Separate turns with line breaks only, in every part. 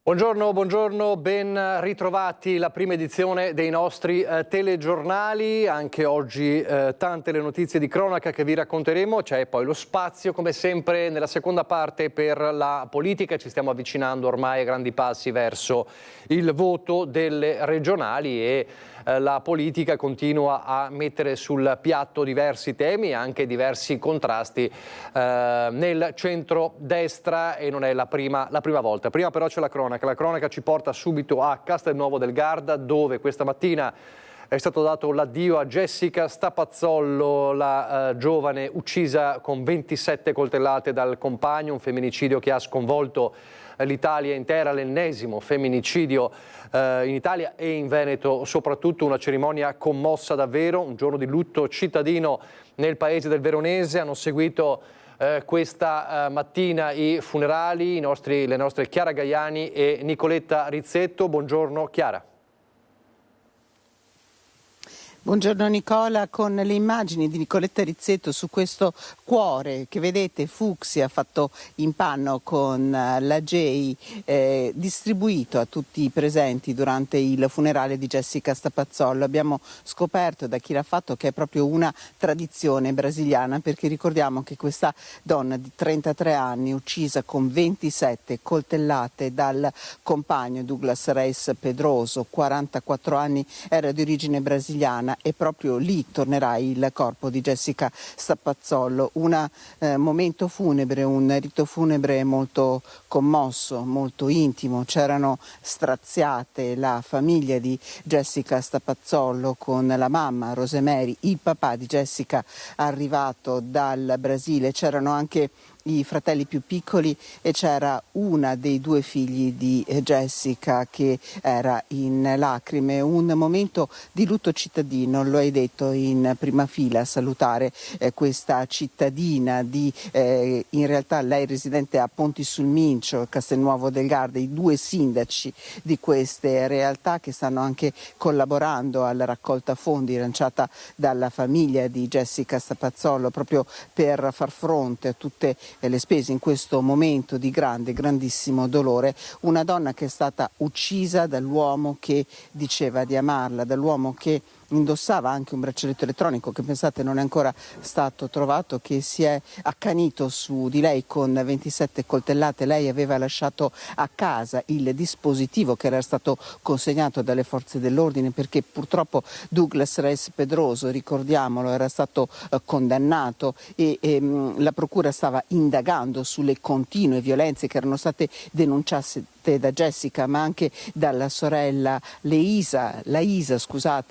Buongiorno, ben ritrovati, la prima edizione dei nostri telegiornali. Anche oggi tante le notizie di cronaca che vi racconteremo, c'è poi lo spazio come sempre nella seconda parte per la politica. Ci stiamo avvicinando ormai a grandi passi verso il voto delle regionali e la politica continua a mettere sul piatto diversi temi e anche diversi contrasti nel centro-destra, e non è la prima volta. Prima però c'è la cronaca. La cronaca ci porta subito a Castelnuovo del Garda, dove questa mattina è stato dato l'addio a Jessica Stapazzollo, la giovane uccisa con 27 coltellate dal compagno, un femminicidio che ha sconvolto l'Italia intera, l'ennesimo femminicidio in Italia e in Veneto soprattutto. Una cerimonia commossa davvero, un giorno di lutto cittadino nel paese del Veronese. Hanno seguito questa mattina i funerali, le nostre Chiara Gaiani e Nicoletta Rizzetto. Buongiorno Chiara.
Buongiorno Nicola, con le immagini di Nicoletta Rizzetto su questo cuore che vedete fucsia fatto in panno con la J distribuito a tutti i presenti durante il funerale di Jessica Stapazzollo. Abbiamo scoperto da chi l'ha fatto che è proprio una tradizione brasiliana, perché ricordiamo che questa donna di 33 anni uccisa con 27 coltellate dal compagno Douglas Reis Pedroso, 44 anni, era di origine brasiliana, e proprio lì tornerà il corpo di Jessica Stapazzollo. Un momento funebre, un rito funebre molto commosso, molto intimo. C'erano straziate la famiglia di Jessica Stapazzollo con la mamma Rosemary, il papà di Jessica arrivato dal Brasile. C'erano anche i fratelli più piccoli e c'era una dei due figli di Jessica che era in lacrime. Un momento di lutto cittadino, lo hai detto in prima fila a salutare questa cittadina in realtà lei residente a Ponti sul Mincio, Castelnuovo del Garda, i due sindaci di queste realtà che stanno anche collaborando alla raccolta fondi lanciata dalla famiglia di Jessica Stapazzollo proprio per far fronte a tutte le spese in questo momento di grandissimo dolore. Una donna che è stata uccisa dall'uomo che diceva di amarla, dall'uomo che indossava anche un braccialetto elettronico che, pensate, non è ancora stato trovato, che si è accanito su di lei con 27 coltellate. Lei aveva lasciato a casa il dispositivo che era stato consegnato dalle forze dell'ordine, perché purtroppo Douglas Reis Pedroso, ricordiamolo, era stato condannato e la procura stava indagando sulle continue violenze che erano state denunciate da Jessica, ma anche dalla sorella la Isa,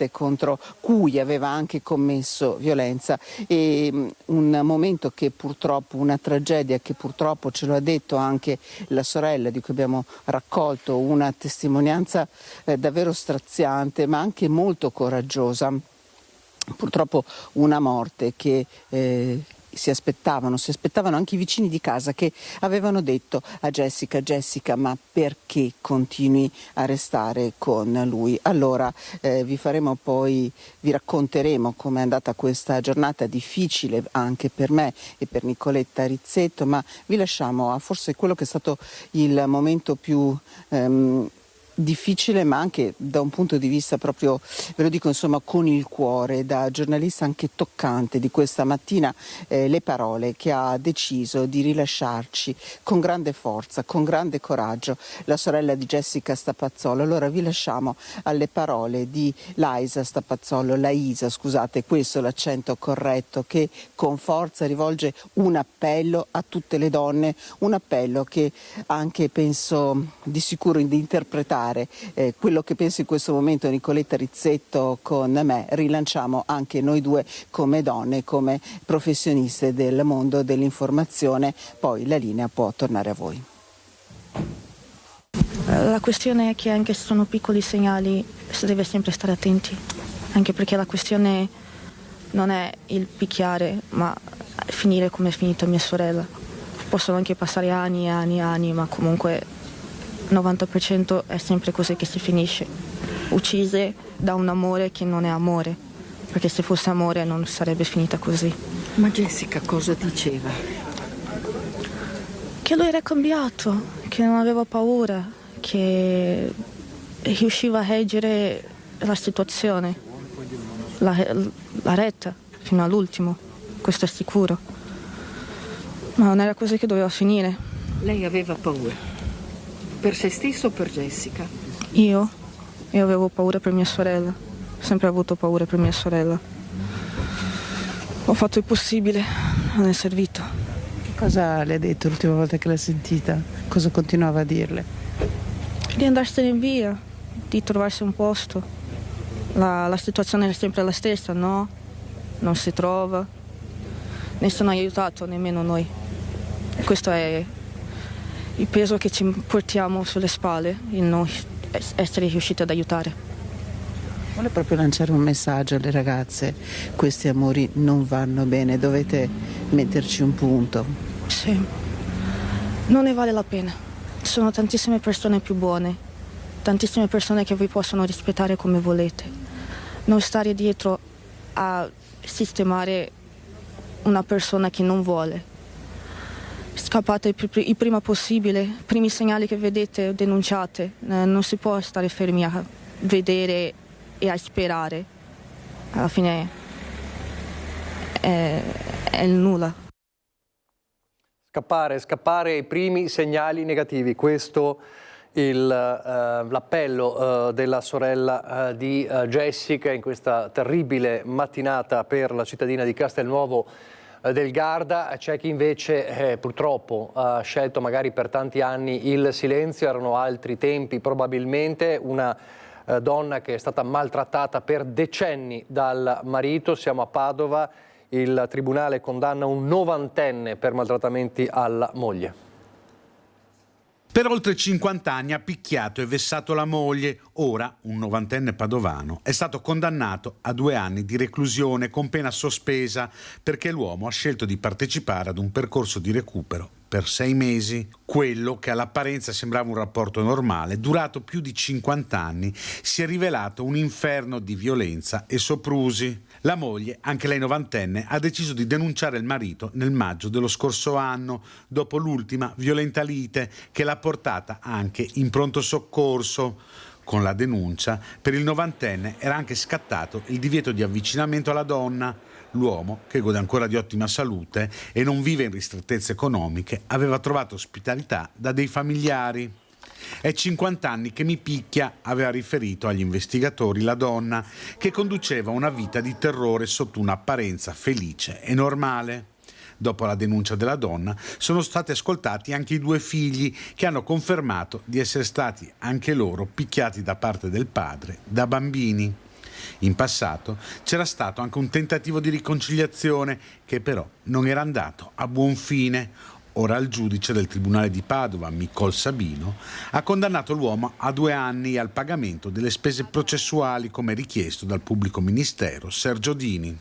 contro cui aveva anche commesso violenza. E un momento che purtroppo, una tragedia che purtroppo, ce lo ha detto anche la sorella di cui abbiamo raccolto una testimonianza davvero straziante ma anche molto coraggiosa. Purtroppo una morte che si aspettavano anche i vicini di casa, che avevano detto a Jessica: ma perché continui a restare con lui? Allora vi racconteremo com'è andata questa giornata difficile anche per me e per Nicoletta Rizzetto, ma vi lasciamo a forse quello che è stato il momento più difficile, ma anche da un punto di vista proprio, ve lo dico insomma con il cuore, da giornalista anche toccante di questa mattina, le parole che ha deciso di rilasciarci con grande forza, con grande coraggio, la sorella di Jessica Stapazzollo. Allora vi lasciamo alle parole di la Isa, questo è l'accento corretto, che con forza rivolge un appello a tutte le donne, un appello che anche penso di sicuro di interpretare quello che penso in questo momento Nicoletta Rizzetto con me. Rilanciamo anche noi due come donne, come professioniste del mondo dell'informazione. Poi la linea può tornare a voi.
La questione è che anche se sono piccoli segnali si deve sempre stare attenti, anche perché la questione non è il picchiare, ma finire come è finita mia sorella. Possono anche passare anni e anni, ma comunque 90% è sempre così che si finisce, uccise da un amore che non è amore, perché se fosse amore non sarebbe finita così.
Ma Jessica cosa diceva?
Che lui era cambiato, che non aveva paura, che riusciva a reggere la situazione, la retta fino all'ultimo, questo è sicuro. Ma non era così che doveva finire.
Lei aveva paura? Per se stesso o per Jessica?
Io avevo paura per mia sorella, ho sempre avuto paura per mia sorella. Ho fatto il possibile, non è servito.
Cosa le ha detto l'ultima volta che l'ha sentita? Cosa continuava a dirle?
Di andarsene via, di trovarsi un posto. La situazione è sempre la stessa, no? Non si trova. Nessuno ha aiutato, nemmeno noi. E questo è il peso che ci portiamo sulle spalle, il non essere riusciti ad aiutare.
Vuole proprio lanciare un messaggio alle ragazze: questi amori non vanno bene, dovete metterci un punto.
Sì, non ne vale la pena. Ci sono tantissime persone più buone, tantissime persone che vi possono rispettare come volete. Non stare dietro a sistemare una persona che non vuole. Scappate il prima possibile, primi segnali che vedete denunciate, non si può stare fermi a vedere e a sperare, alla fine è il nulla.
Scappare i primi segnali negativi, questo l'appello della sorella di Jessica in questa terribile mattinata per la cittadina di Castelnuovo del Garda. C'è chi invece purtroppo ha scelto magari per tanti anni il silenzio, erano altri tempi probabilmente, una donna che è stata maltrattata per decenni dal marito. Siamo a Padova, il tribunale condanna un 90enne per maltrattamenti alla moglie.
Per oltre 50 anni ha picchiato e vessato la moglie. Ora un 90enne padovano è stato condannato a 2 anni di reclusione con pena sospesa perché l'uomo ha scelto di partecipare ad un percorso di recupero per 6 mesi. Quello che all'apparenza sembrava un rapporto normale, durato più di 50 anni, si è rivelato un inferno di violenza e soprusi. La moglie, anche lei 90enne, ha deciso di denunciare il marito nel maggio dello scorso anno, dopo l'ultima violenta lite che l'ha portata anche in pronto soccorso. Con la denuncia, per il 90enne era anche scattato il divieto di avvicinamento alla donna. L'uomo, che gode ancora di ottima salute e non vive in ristrettezze economiche, aveva trovato ospitalità da dei familiari. È 50 anni che mi picchia, aveva riferito agli investigatori la donna, che conduceva una vita di terrore sotto un'apparenza felice e normale. Dopo la denuncia della donna sono stati ascoltati anche i 2 figli, che hanno confermato di essere stati anche loro picchiati da parte del padre da bambini. In passato c'era stato anche un tentativo di riconciliazione che però non era andato a buon fine. Ora il giudice del Tribunale di Padova, Micol Sabino, ha condannato l'uomo a 2 anni e al pagamento delle spese processuali come richiesto dal pubblico ministero Sergio Dini.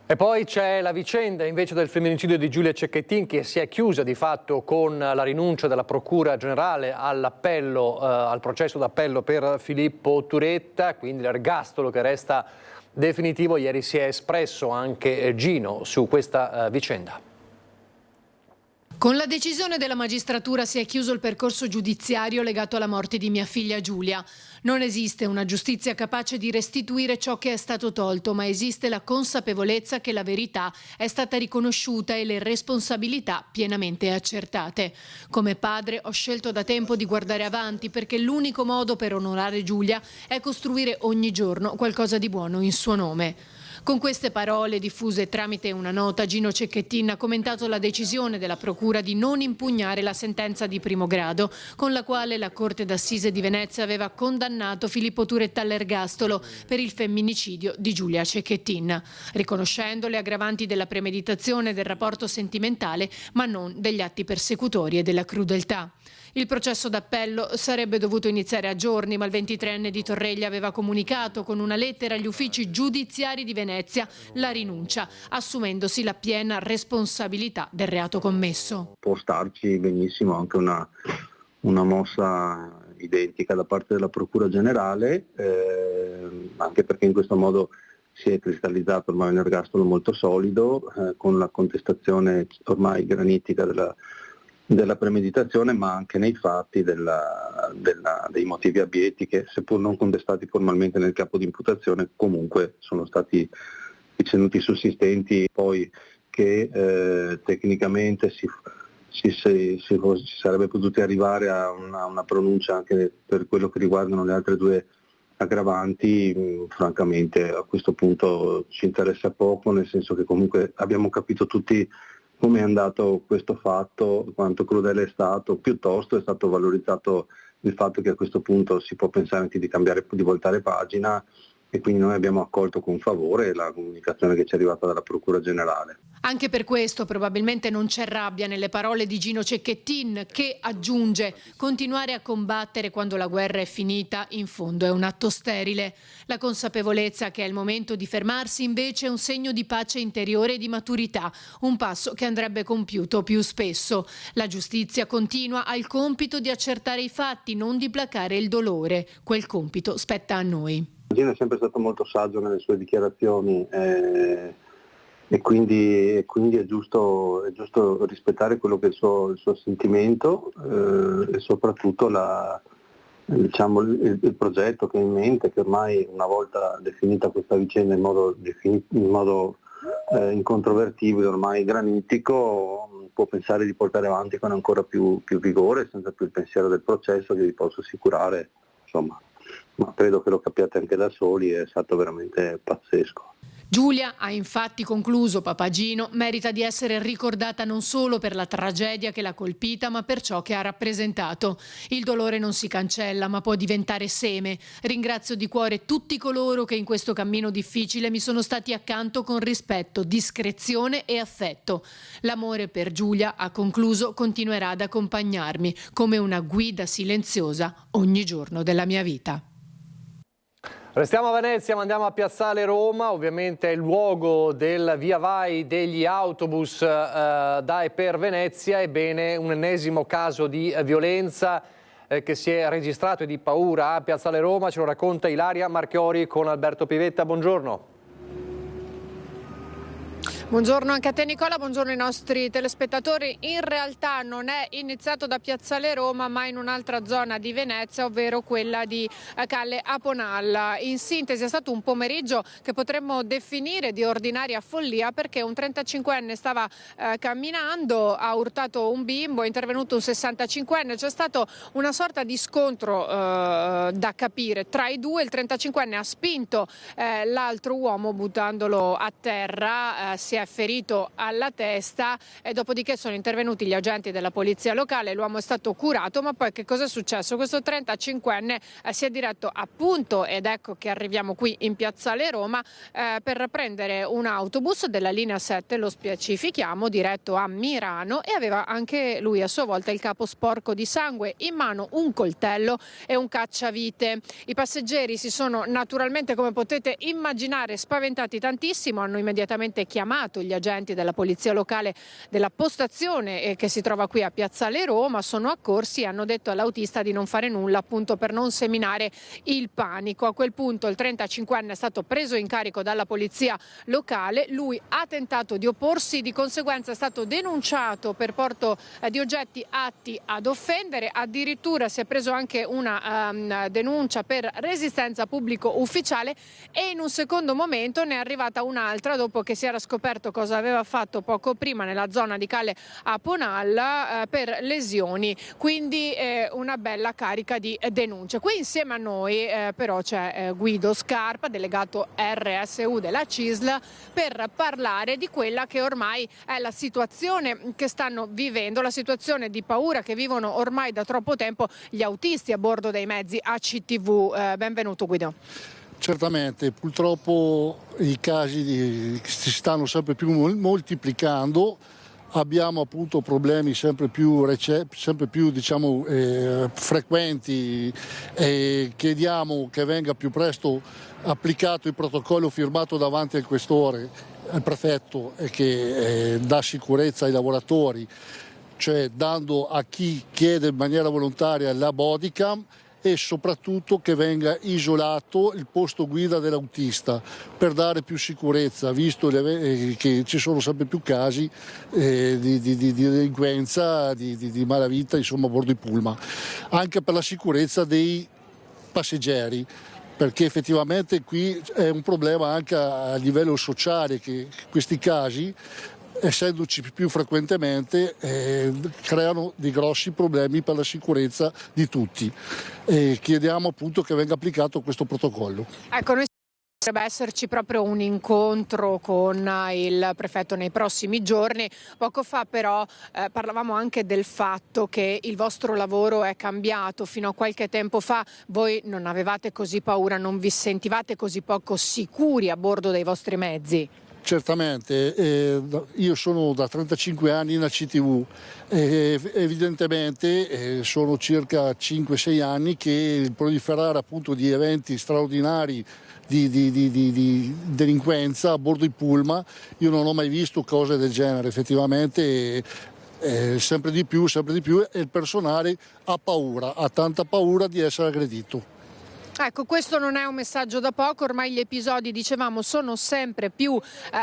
E poi c'è la vicenda invece del femminicidio di Giulia Cecchettin, che si è chiusa di fatto con la rinuncia della Procura Generale all'appello, al processo d'appello per Filippo Turetta, quindi l'ergastolo che resta definitivo. Ieri si è espresso anche Gino su questa vicenda.
Con la decisione della magistratura si è chiuso il percorso giudiziario legato alla morte di mia figlia Giulia. Non esiste una giustizia capace di restituire ciò che è stato tolto, ma esiste la consapevolezza che la verità è stata riconosciuta e le responsabilità pienamente accertate. Come padre ho scelto da tempo di guardare avanti, perché l'unico modo per onorare Giulia è costruire ogni giorno qualcosa di buono in suo nome. Con queste parole diffuse tramite una nota, Gino Cecchettin ha commentato la decisione della Procura di non impugnare la sentenza di primo grado, con la quale la Corte d'Assise di Venezia aveva condannato Filippo Turetta all'ergastolo per il femminicidio di Giulia Cecchettin, riconoscendo le aggravanti della premeditazione e del rapporto sentimentale, ma non degli atti persecutori e della crudeltà. Il processo d'appello sarebbe dovuto iniziare a giorni, ma il 23enne di Torreglia aveva comunicato con una lettera agli uffici giudiziari di Venezia la rinuncia, assumendosi la piena responsabilità del reato commesso.
Può starci benissimo anche una mossa identica da parte della Procura Generale, anche perché in questo modo si è cristallizzato ormai un ergastolo molto solido, con la contestazione ormai granitica della premeditazione, ma anche nei fatti dei motivi abietti che, seppur non contestati formalmente nel capo di imputazione, comunque sono stati ritenuti sussistenti, poi che tecnicamente si sarebbe potuti arrivare a una pronuncia anche per quello che riguardano le altre due aggravanti. Francamente a questo punto ci interessa poco, nel senso che comunque abbiamo capito tutti come è andato questo fatto, quanto crudele è stato, piuttosto è stato valorizzato il fatto che a questo punto si può pensare anche di voltare pagina, e quindi noi abbiamo accolto con favore la comunicazione che ci è arrivata dalla Procura Generale.
Anche per questo probabilmente non c'è rabbia nelle parole di Gino Cecchettin, che aggiunge: continuare a combattere quando la guerra è finita in fondo è un atto sterile. La consapevolezza che è il momento di fermarsi invece è un segno di pace interiore e di maturità, un passo che andrebbe compiuto più spesso. La giustizia continua, ha il compito di accertare i fatti, non di placare il dolore. Quel compito spetta a noi.
Gino è sempre stato molto saggio nelle sue dichiarazioni, e quindi è giusto rispettare quello che è il suo sentimento, e soprattutto il progetto che ha in mente, che ormai, una volta definita questa vicenda in modo incontrovertibile, ormai granitico, può pensare di portare avanti con ancora più vigore, senza più il pensiero del processo, che vi posso assicurare, insomma, ma credo che lo capiate anche da soli, è stato veramente pazzesco.
Giulia ha infatti concluso: papà Gino merita di essere ricordata non solo per la tragedia che l'ha colpita, ma per ciò che ha rappresentato. Il dolore non si cancella, ma può diventare seme. Ringrazio di cuore tutti coloro che in questo cammino difficile mi sono stati accanto con rispetto, discrezione e affetto. L'amore per Giulia, ha concluso, continuerà ad accompagnarmi come una guida silenziosa ogni giorno della mia vita.
Restiamo a Venezia, ma andiamo a Piazzale Roma, ovviamente è il luogo del via vai degli autobus da e per Venezia. Ebbene, un ennesimo caso di violenza che si è registrato e di paura a Piazzale Roma, ce lo racconta Ilaria Marchiori con Alberto Pivetta. Buongiorno.
Buongiorno anche a te Nicola, buongiorno ai nostri telespettatori. In realtà non è iniziato da Piazzale Roma, ma in un'altra zona di Venezia, ovvero quella di Calle Aponalla. In sintesi è stato un pomeriggio che potremmo definire di ordinaria follia, perché un 35enne stava camminando, ha urtato un bimbo, è intervenuto un 65enne, c'è stato una sorta di scontro da capire tra i due. Il 35enne ha spinto l'altro uomo buttandolo a terra, si è ferito alla testa, e dopodiché sono intervenuti gli agenti della polizia locale. L'uomo è stato curato, ma poi che cosa è successo? Questo 35enne si è diretto appunto, ed ecco che arriviamo qui in Piazzale Roma, per prendere un autobus della linea 7, lo specifichiamo, diretto a Mirano, e aveva anche lui a sua volta il capo sporco di sangue, in mano un coltello e un cacciavite. I passeggeri si sono naturalmente, come potete immaginare, spaventati tantissimo, hanno immediatamente chiamato gli agenti della polizia locale della postazione che si trova qui a Piazzale Roma. Sono accorsi e hanno detto all'autista di non fare nulla, appunto per non seminare il panico. A quel punto il 35enne è stato preso in carico dalla polizia locale, lui ha tentato di opporsi, di conseguenza è stato denunciato per porto di oggetti atti ad offendere, addirittura si è preso anche una denuncia per resistenza pubblico ufficiale, e in un secondo momento ne è arrivata un'altra dopo che si era scoperto cosa aveva fatto poco prima nella zona di Calle Aponalla per lesioni, quindi una bella carica di denunce. Qui insieme a noi però c'è Guido Scarpa, delegato RSU della CISL, per parlare di quella che ormai è la situazione che stanno vivendo, la situazione di paura che vivono ormai da troppo tempo gli autisti a bordo dei mezzi ACTV. Benvenuto Guido.
Certamente, purtroppo i casi si stanno sempre più moltiplicando, abbiamo appunto problemi sempre più frequenti, e chiediamo che venga più presto applicato il protocollo firmato davanti al questore, al prefetto, che dà sicurezza ai lavoratori, cioè dando a chi chiede in maniera volontaria la bodycam, e soprattutto che venga isolato il posto guida dell'autista per dare più sicurezza, visto che ci sono sempre più casi di delinquenza, di malavita, insomma, a bordo di pullman, anche per la sicurezza dei passeggeri, perché effettivamente qui è un problema anche a livello sociale che questi casi, essendoci più frequentemente, creano dei grossi problemi per la sicurezza di tutti. Chiediamo appunto che venga applicato questo protocollo.
Ecco, noi dovrebbe esserci proprio un incontro con il prefetto nei prossimi giorni. Poco fa però parlavamo anche del fatto che il vostro lavoro è cambiato. Fino a qualche tempo fa voi non avevate così paura, non vi sentivate così poco sicuri a bordo dei vostri mezzi?
Certamente, io sono da 35 anni in ACTV, evidentemente sono circa 5-6 anni che il proliferare appunto di eventi straordinari di delinquenza a bordo di pullman, io non ho mai visto cose del genere, effettivamente sempre di più e il personale ha paura, ha tanta paura di essere aggredito.
Ecco, questo non è un messaggio da poco, ormai gli episodi, dicevamo, sono sempre più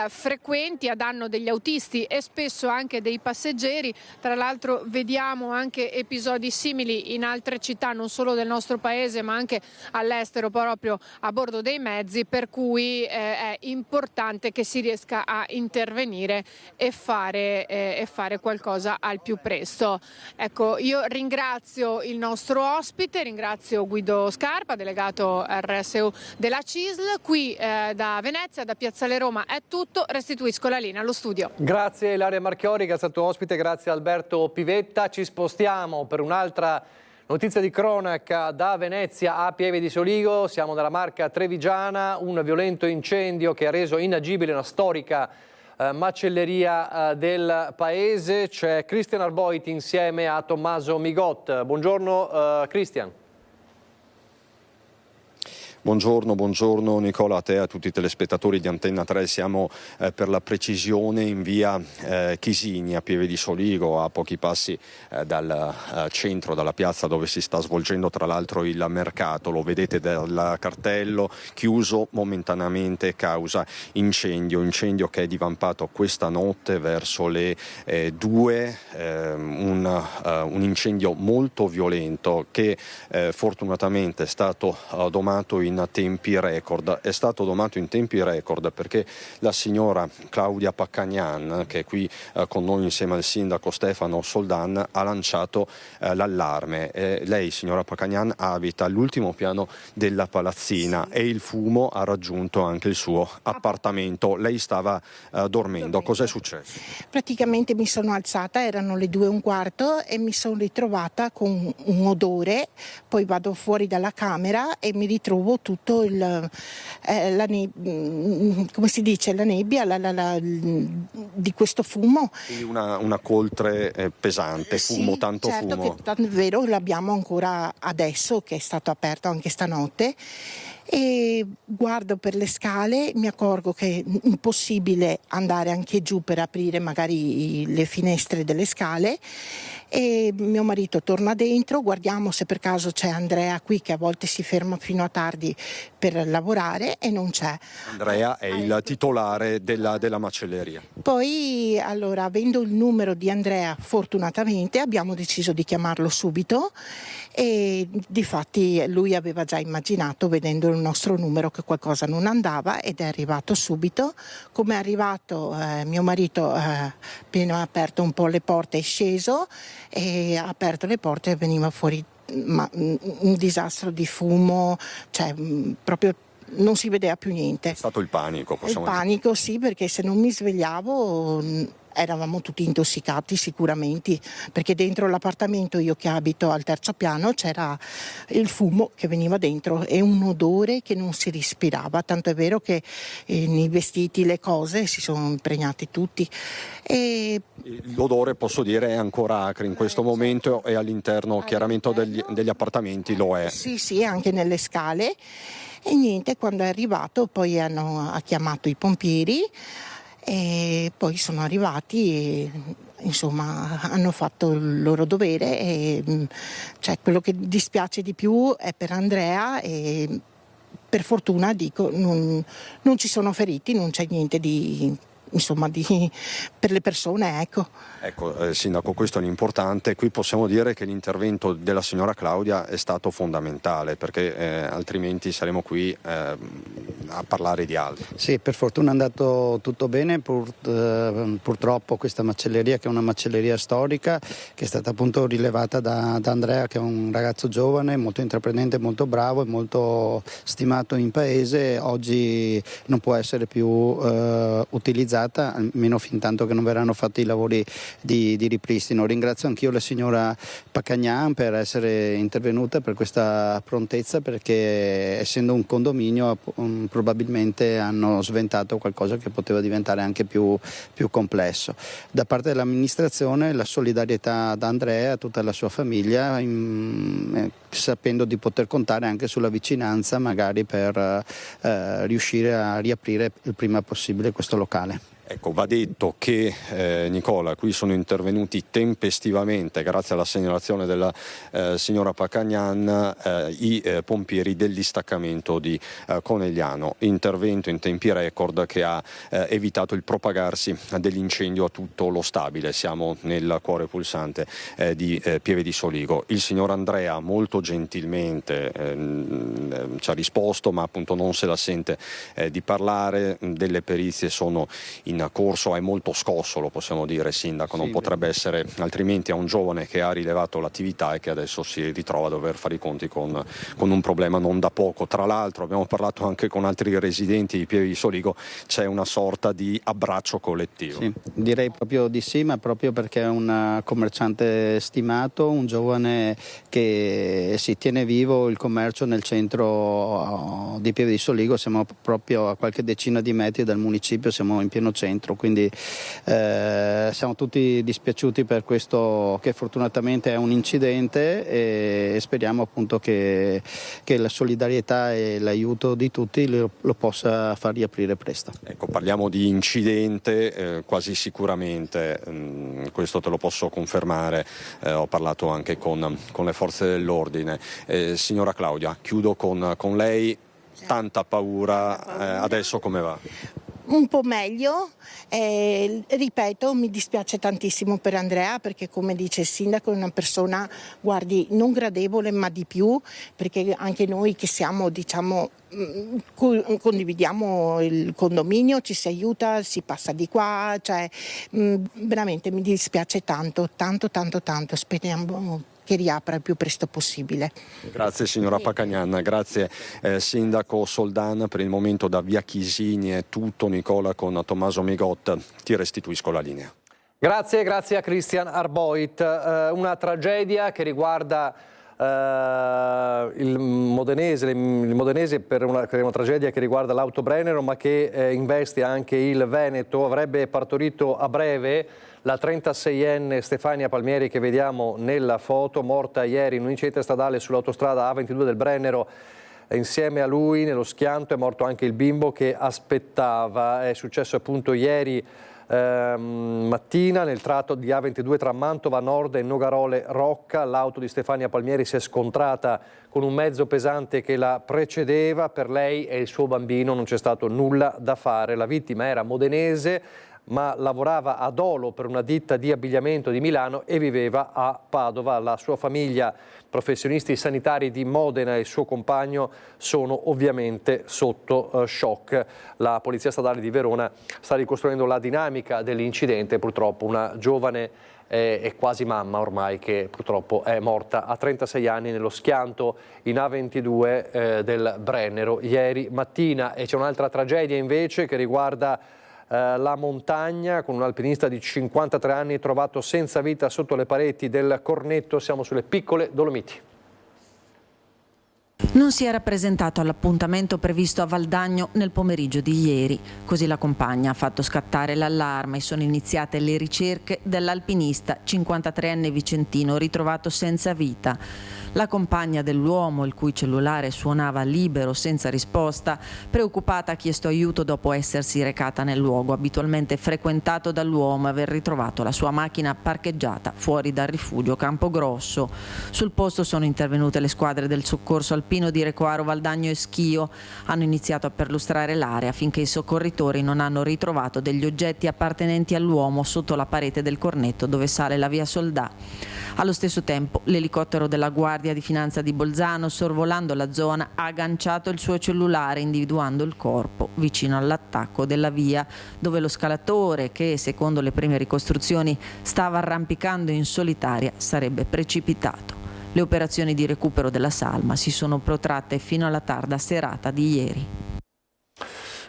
frequenti a danno degli autisti e spesso anche dei passeggeri. Tra l'altro vediamo anche episodi simili in altre città, non solo del nostro paese ma anche all'estero, proprio a bordo dei mezzi, per cui è importante che si riesca a intervenire e fare qualcosa al più presto. Ecco, io ringrazio il nostro ospite, ringrazio Guido Scarpa, delegato RSU della CISL. Qui da Venezia, da Piazzale Roma è tutto, restituisco la linea allo studio.
Grazie Ilaria Marchiori, grazie al tuo ospite, grazie Alberto Pivetta. Ci spostiamo per un'altra notizia di cronaca da Venezia a Pieve di Soligo. Siamo nella Marca trevigiana, un violento incendio che ha reso inagibile una storica macelleria del paese. C'è Cristian Arboiti insieme a Tommaso Migot. Buongiorno Cristian.
Buongiorno Nicola, a te e a tutti i telespettatori di Antenna 3. Siamo per la precisione in via Chisini a Pieve di Soligo, a pochi passi dal centro, dalla piazza dove si sta svolgendo tra l'altro il mercato. Lo vedete dal cartello, chiuso momentaneamente causa incendio che è divampato questa notte verso le 2, un incendio molto violento che fortunatamente è stato domato in tempi record. È stato domato in tempi record perché la signora Claudia Paccagnan, che è qui con noi insieme al sindaco Stefano Soldan, ha lanciato l'allarme. Lei, signora Paccagnan, abita all'ultimo piano della palazzina e il fumo ha raggiunto anche il suo appartamento. Lei stava dormendo. Cos'è successo?
Praticamente mi sono alzata, erano le 2:15 e mi sono ritrovata con un odore, poi vado fuori dalla camera e mi ritrovo tutto la nebbia di questo fumo.
Quindi una coltre pesante, fumo,
sì,
tanto
certo,
fumo.
Che è vero, l'abbiamo ancora adesso che è stato aperto anche stanotte. E guardo per le scale, mi accorgo che è impossibile andare anche giù per aprire magari le finestre delle scale, e mio marito torna dentro, guardiamo se per caso c'è Andrea qui, che a volte si ferma fino a tardi per lavorare, e non c'è.
Andrea è il titolare della macelleria.
Poi, allora, avendo il numero di Andrea, fortunatamente abbiamo deciso di chiamarlo subito, e difatti lui aveva già immaginato, vedendo il nostro numero, che qualcosa non andava, ed è arrivato subito. Come è arrivato, mio marito appena aperto un po' le porte è sceso e ha aperto le porte e veniva fuori un disastro di fumo, cioè proprio non si vedeva più niente.
È stato il panico, possiamo dire.
Il panico, sì, perché se non mi svegliavo eravamo tutti intossicati sicuramente, perché dentro l'appartamento, io che abito al 3° piano, c'era il fumo che veniva dentro e un odore che non si respirava, tanto è vero che nei vestiti, le cose si sono impregnati tutti. E
l'odore, posso dire, è ancora acre in questo momento, e all'interno chiaramente degli appartamenti lo è.
Sì, anche nelle scale. E niente, quando è arrivato poi ha chiamato i pompieri e poi sono arrivati insomma hanno fatto il loro dovere e cioè, quello che dispiace di più è per Andrea e per fortuna dico non ci sono feriti, non c'è niente di per le persone, ecco.
Sindaco, questo è l'importante. Qui possiamo dire che l'intervento della signora Claudia è stato fondamentale, perché altrimenti saremo qui a parlare di altro.
Sì, per fortuna è andato tutto bene, purtroppo questa macelleria, che è una macelleria storica, che è stata appunto rilevata da Andrea, che è un ragazzo giovane, molto intraprendente, molto bravo e molto stimato in paese, oggi non può essere più utilizzata, almeno fin tanto che non verranno fatti i lavori di ripristino. Ringrazio anch'io la signora Pacagnan per essere intervenuta, per questa prontezza, perché essendo un condominio probabilmente hanno sventato qualcosa che poteva diventare anche più complesso. Da parte dell'amministrazione la solidarietà ad Andrea e a tutta la sua famiglia, sapendo di poter contare anche sulla vicinanza magari per riuscire a riaprire il prima possibile questo locale.
Ecco, va detto che Nicola, qui sono intervenuti tempestivamente, grazie alla segnalazione della signora Pacagnan, i pompieri del distaccamento di Conegliano. Intervento in tempi record che ha evitato il propagarsi dell'incendio a tutto lo stabile. Siamo nel cuore pulsante di Pieve di Soligo. Il signor Andrea molto gentilmente ci ha risposto, ma appunto non se la sente di parlare. Delle perizie sono in corso, è molto scosso, lo possiamo dire, sindaco, non potrebbe essere altrimenti a un giovane che ha rilevato l'attività e che adesso si ritrova a dover fare i conti con un problema non da poco. Tra l'altro abbiamo parlato anche con altri residenti di Pieve di Soligo, c'è una sorta di abbraccio collettivo.
Sì, direi proprio di sì, ma proprio perché è un commerciante stimato, un giovane che si tiene vivo il commercio nel centro di Pieve di Soligo. Siamo proprio a qualche decina di metri dal municipio, siamo in pieno centro, quindi siamo tutti dispiaciuti per questo, che fortunatamente è un incidente, e speriamo appunto che la solidarietà e l'aiuto di tutti lo possa far riaprire presto.
Ecco, parliamo di incidente quasi sicuramente, questo te lo posso confermare, ho parlato anche con le forze dell'ordine. Signora Claudia, chiudo con lei, tanta paura, adesso come va?
Un po' meglio, ripeto, mi dispiace tantissimo per Andrea, perché come dice il sindaco è una persona, guardi, non gradevole ma di più, perché anche noi che siamo, diciamo, condividiamo il condominio, ci si aiuta, si passa di qua, cioè veramente mi dispiace tanto, speriamo che riapra il più presto possibile.
Grazie signora Pacagnan, grazie sindaco Soldan. Per il momento da via Chisini è tutto. Nicola, con Tommaso Migot ti restituisco la linea.
Grazie a Christian Arboit. Una tragedia che riguarda il Modenese per una tragedia che riguarda l'Autobrennero, ma che investe anche il Veneto. Avrebbe partorito a breve la 36enne Stefania Palmieri, che vediamo nella foto, morta ieri in un incidente stradale sull'autostrada A22 del Brennero. Insieme a lui nello schianto è morto anche il bimbo che aspettava. È successo appunto ieri mattina nel tratto di A22 tra Mantova Nord e Nogarole Rocca. L'auto di Stefania Palmieri si è scontrata con un mezzo pesante che la precedeva. Per lei e il suo bambino non c'è stato nulla da fare. La vittima era modenese, ma lavorava a Dolo per una ditta di abbigliamento di Milano e viveva a Padova. La sua famiglia, professionisti sanitari di Modena, e il suo compagno sono ovviamente sotto shock. La Polizia Stradale di Verona sta ricostruendo la dinamica dell'incidente. Purtroppo una giovane e quasi mamma ormai, che purtroppo è morta a 36 anni nello schianto in A22 del Brennero ieri mattina. E c'è un'altra tragedia invece che riguarda la montagna, con un alpinista di 53 anni trovato senza vita sotto le pareti del Cornetto. Siamo sulle Piccole Dolomiti.
Non si era presentato all'appuntamento previsto a Valdagno nel pomeriggio di ieri. Così la compagna ha fatto scattare l'allarme e sono iniziate le ricerche dell'alpinista 53enne vicentino ritrovato senza vita. La compagna dell'uomo, il cui cellulare suonava libero senza risposta, preoccupata ha chiesto aiuto dopo essersi recata nel luogo abitualmente frequentato dall'uomo e aver ritrovato la sua macchina parcheggiata fuori dal rifugio Campogrosso. Sul posto sono intervenute le squadre del soccorso alpino di Recoaro, Valdagno e Schio. Hanno iniziato a perlustrare l'area finché i soccorritori non hanno ritrovato degli oggetti appartenenti all'uomo sotto la parete del cornetto dove sale la via Soldà. Allo stesso tempo l'elicottero della Guardia di Finanza di Bolzano, sorvolando la zona, ha agganciato il suo cellulare individuando il corpo vicino all'attacco della via dove lo scalatore, che secondo le prime ricostruzioni stava arrampicando in solitaria, sarebbe precipitato. Le operazioni di recupero della salma si sono protratte fino alla tarda serata di ieri.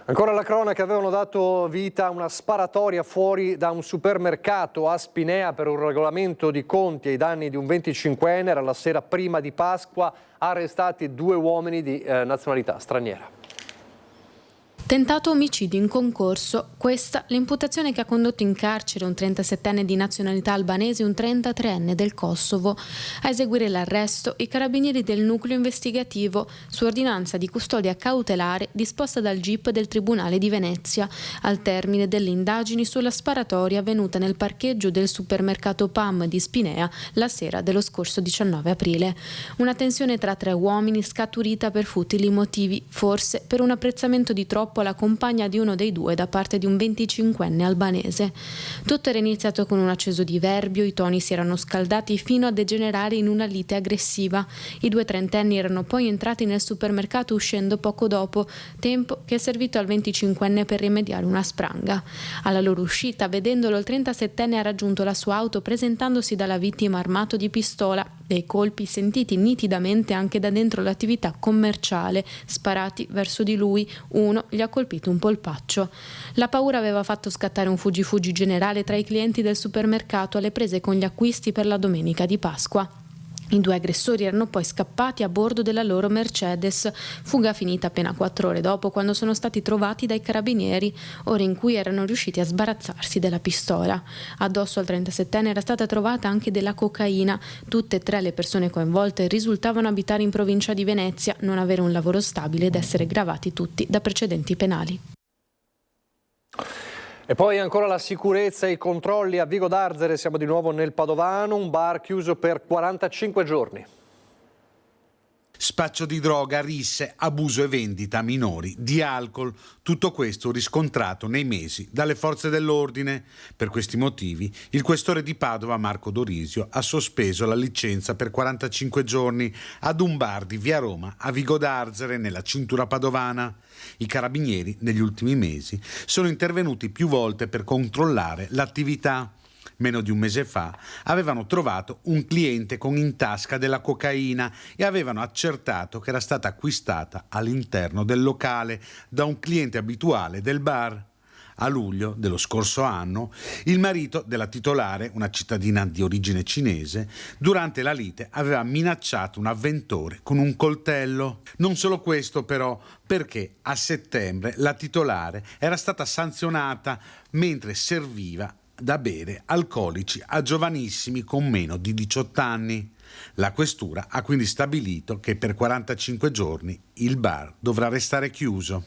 Ancora la cronaca, avevano dato vita a una sparatoria fuori da un supermercato a Spinea per un regolamento di conti ai danni di un 25enne. Era la sera prima di Pasqua, arrestati 2 uomini di nazionalità straniera.
Tentato omicidio in concorso, questa l'imputazione che ha condotto in carcere un 37enne di nazionalità albanese e un 33enne del Kosovo. A eseguire l'arresto i carabinieri del nucleo investigativo su ordinanza di custodia cautelare disposta dal GIP del Tribunale di Venezia, al termine delle indagini sulla sparatoria avvenuta nel parcheggio del supermercato PAM di Spinea la sera dello scorso 19 aprile. Una tensione tra 3 uomini scaturita per futili motivi, forse per un apprezzamento di troppo alla compagna di uno dei 2 da parte di un 25enne albanese. Tutto era iniziato con un acceso diverbio, i toni si erano scaldati fino a degenerare in una lite aggressiva. I 2 trentenni erano poi entrati nel supermercato uscendo poco dopo, tempo che è servito al 25enne per rimediare una spranga. Alla loro uscita, vedendolo, il 37enne ha raggiunto la sua auto presentandosi dalla vittima armato di pistola, dei colpi sentiti nitidamente anche da dentro l'attività commerciale, sparati verso di lui. Uno gli ha colpito un polpaccio. La paura aveva fatto scattare un fuggi-fuggi generale tra i clienti del supermercato alle prese con gli acquisti per la domenica di Pasqua. I 2 aggressori erano poi scappati a bordo della loro Mercedes, fuga finita appena 4 ore dopo, quando sono stati trovati dai carabinieri, ore in cui erano riusciti a sbarazzarsi della pistola. Addosso al 37enne era stata trovata anche della cocaina. Tutte e 3 le persone coinvolte risultavano abitare in provincia di Venezia, non avere un lavoro stabile ed essere gravati tutti da precedenti penali.
E poi ancora la sicurezza e i controlli a Vigo d'Arzere, siamo di nuovo nel Padovano, un bar chiuso per 45 giorni.
Spaccio di droga, risse, abuso e vendita a minori di alcol, tutto questo riscontrato nei mesi dalle forze dell'ordine. Per questi motivi il questore di Padova, Marco Dorisio, ha sospeso la licenza per 45 giorni ad un bar di via Roma a Vigo d'Arzere, nella cintura padovana. I carabinieri negli ultimi mesi sono intervenuti più volte per controllare l'attività. Meno di un mese fa avevano trovato un cliente con in tasca della cocaina e avevano accertato che era stata acquistata all'interno del locale da un cliente abituale del bar. A luglio dello scorso anno, il marito della titolare, una cittadina di origine cinese, durante la lite aveva minacciato un avventore con un coltello. Non solo questo però, perché a settembre la titolare era stata sanzionata mentre serviva da bere alcolici a giovanissimi con meno di 18 anni. La questura ha quindi stabilito che per 45 giorni il bar dovrà restare chiuso.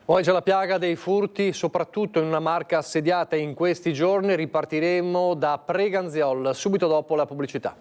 Poi c'è la piaga dei furti, soprattutto in una Marca assediata in questi giorni. Ripartiremo da Preganziol subito dopo la pubblicità.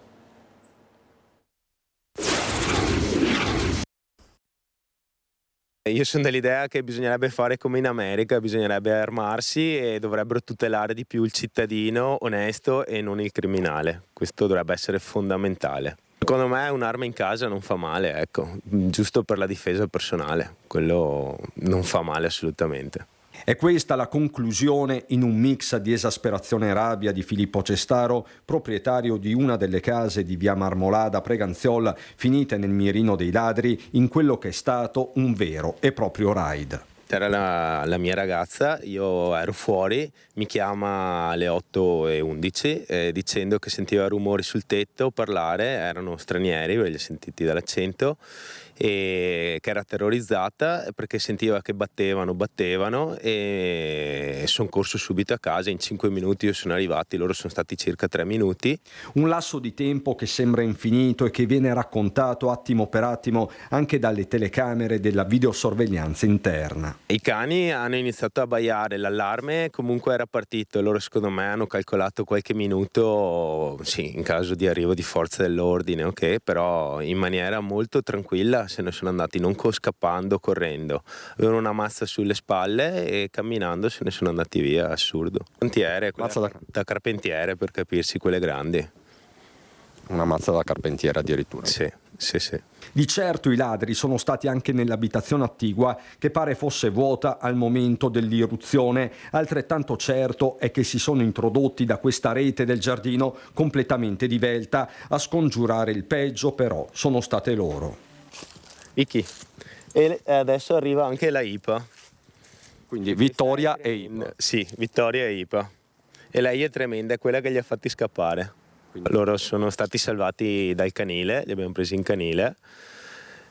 Io sono dell'idea che bisognerebbe fare come in America, bisognerebbe armarsi e dovrebbero tutelare di più il cittadino onesto e non il criminale. Questo dovrebbe essere fondamentale. Secondo me un'arma in casa non fa male, ecco, giusto per la difesa personale, quello non fa male assolutamente.
È questa la conclusione in un mix di esasperazione e rabbia di Filippo Cestaro, proprietario di una delle case di via Marmolada Preganziol, finite nel mirino dei ladri in quello che è stato un vero e proprio raid.
c'era la mia ragazza, io ero fuori, mi chiama alle 8:11 dicendo che sentiva rumori sul tetto parlare, erano stranieri, ve li ho sentiti dall'accento, e che era terrorizzata perché sentiva che battevano e sono corso subito a casa. In 5 minuti io sono arrivati, loro sono stati circa 3 minuti.
Un lasso di tempo che sembra infinito e che viene raccontato attimo per attimo anche dalle telecamere della videosorveglianza interna.
I cani hanno iniziato a abbaiare, l'allarme comunque era partito, loro secondo me hanno calcolato qualche minuto, sì, in caso di arrivo di forze dell'ordine, ok, però in maniera molto tranquilla se ne sono andati, non scappando, correndo. Avevano una mazza sulle spalle e camminando se ne sono andati via, assurdo. Mazza da carpentiere, per capirsi, quelle grandi.
Una mazza da carpentiere addirittura.
Sì.
Di certo i ladri sono stati anche nell'abitazione attigua, che pare fosse vuota al momento dell'irruzione. Altrettanto certo è che si sono introdotti da questa rete del giardino completamente divelta. A scongiurare il peggio però sono state loro.
Vicky, e adesso arriva anche la IPA.
Quindi Vittoria e IPA.
Sì, Vittoria e IPA. E lei è tremenda, è quella che li ha fatti scappare. Loro sono stati salvati dal canile, li abbiamo presi in canile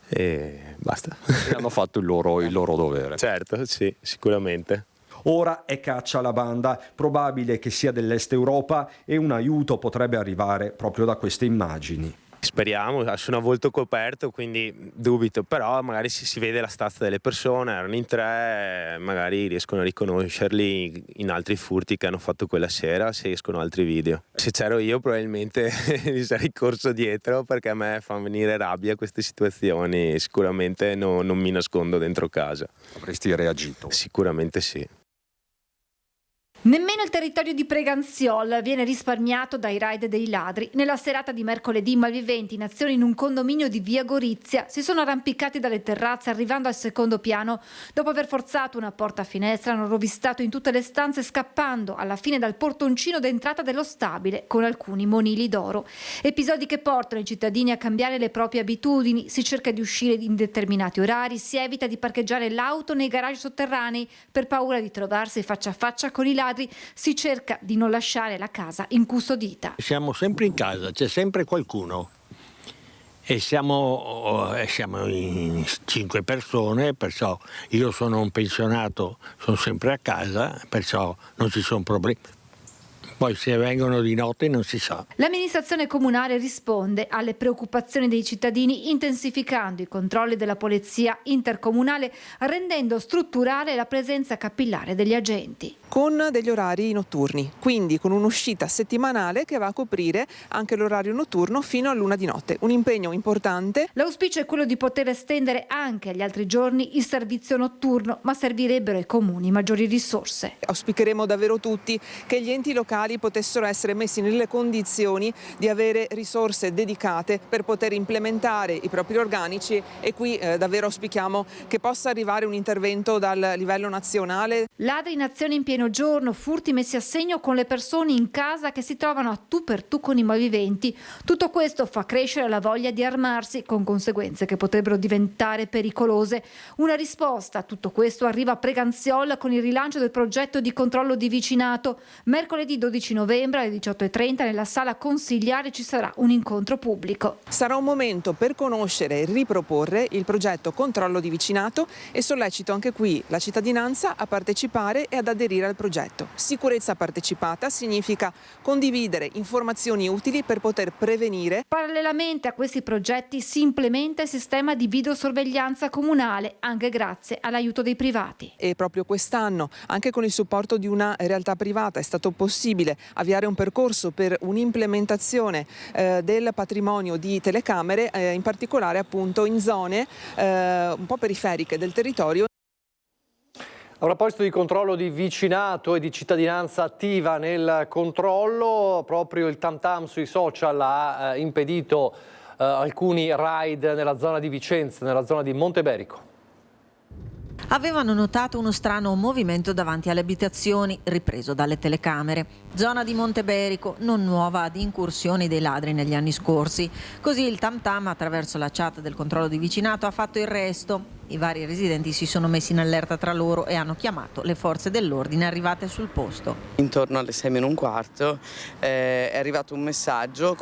e basta.
E hanno fatto il loro dovere.
Certo, sì, sicuramente.
Ora è caccia alla banda, probabile che sia dell'Est Europa, e un aiuto potrebbe arrivare proprio da queste immagini.
Speriamo, sono a volto coperto, quindi dubito, però magari si vede la stazza delle persone, erano in 3, magari riescono a riconoscerli in altri furti che hanno fatto quella sera, se escono altri video. Se c'ero io probabilmente gli sarei corso dietro, perché a me fanno venire rabbia queste situazioni, sicuramente non mi nascondo dentro casa.
Avresti reagito?
Sicuramente sì.
Nemmeno il territorio di Preganziol viene risparmiato dai raid dei ladri. Nella serata di mercoledì malviventi in azione in un condominio di via Gorizia si sono arrampicati dalle terrazze arrivando al secondo piano. Dopo aver forzato una porta a finestra hanno rovistato in tutte le stanze scappando alla fine dal portoncino d'entrata dello stabile con alcuni monili d'oro. Episodi che portano i cittadini a cambiare le proprie abitudini, si cerca di uscire in determinati orari, si evita di parcheggiare l'auto nei garage sotterranei per paura di trovarsi faccia a faccia con i ladri. Si cerca di non lasciare la casa incustodita.
Siamo sempre in casa, c'è sempre qualcuno e siamo in 5 persone, perciò io sono un pensionato, sono sempre a casa, perciò non ci sono problemi. Poi se vengono di notte non si sa.
L'amministrazione comunale risponde alle preoccupazioni dei cittadini intensificando i controlli della polizia intercomunale, rendendo strutturale la presenza capillare degli agenti.
Con degli orari notturni, quindi con un'uscita settimanale che va a coprire anche l'orario notturno fino all'1 di notte. Un impegno importante.
L'auspicio è quello di poter estendere anche agli altri giorni il servizio notturno, ma servirebbero ai comuni maggiori risorse.
Auspicheremo davvero tutti che gli enti locali potessero essere messi nelle condizioni di avere risorse dedicate per poter implementare i propri organici, e qui davvero auspichiamo che possa arrivare un intervento dal livello nazionale.
Ladri in azione in pieno giorno, furti messi a segno con le persone in casa che si trovano a tu per tu con i malviventi. Tutto questo fa crescere la voglia di armarsi, con conseguenze che potrebbero diventare pericolose. Una risposta a tutto questo arriva a Preganziol con il rilancio del progetto di controllo di vicinato. Mercoledì 12 novembre alle 18:30 nella sala consigliare ci sarà un incontro pubblico.
Sarà un momento per conoscere e riproporre il progetto controllo di vicinato e sollecito anche qui la cittadinanza a partecipare e ad aderire al progetto. Sicurezza partecipata significa condividere informazioni utili per poter prevenire.
Parallelamente a questi progetti si implementa il sistema di videosorveglianza comunale, anche grazie all'aiuto dei privati.
E proprio quest'anno, anche con il supporto di una realtà privata, è stato possibile avviare un percorso per un'implementazione del patrimonio di telecamere, in particolare appunto in zone un po' periferiche del territorio.
A proposito di controllo di vicinato e di cittadinanza attiva nel controllo, proprio il Tam Tam sui social ha impedito alcuni raid nella zona di Vicenza, nella zona di Monteberico.
Avevano notato uno strano movimento davanti alle abitazioni, ripreso dalle telecamere. Zona di Monteberico, non nuova ad incursioni dei ladri negli anni scorsi. Così il Tam Tam, attraverso la chat del controllo di vicinato, ha fatto il resto. I vari residenti si sono messi in allerta tra loro e hanno chiamato le forze dell'ordine arrivate sul posto.
Intorno alle 6:15 è arrivato un messaggio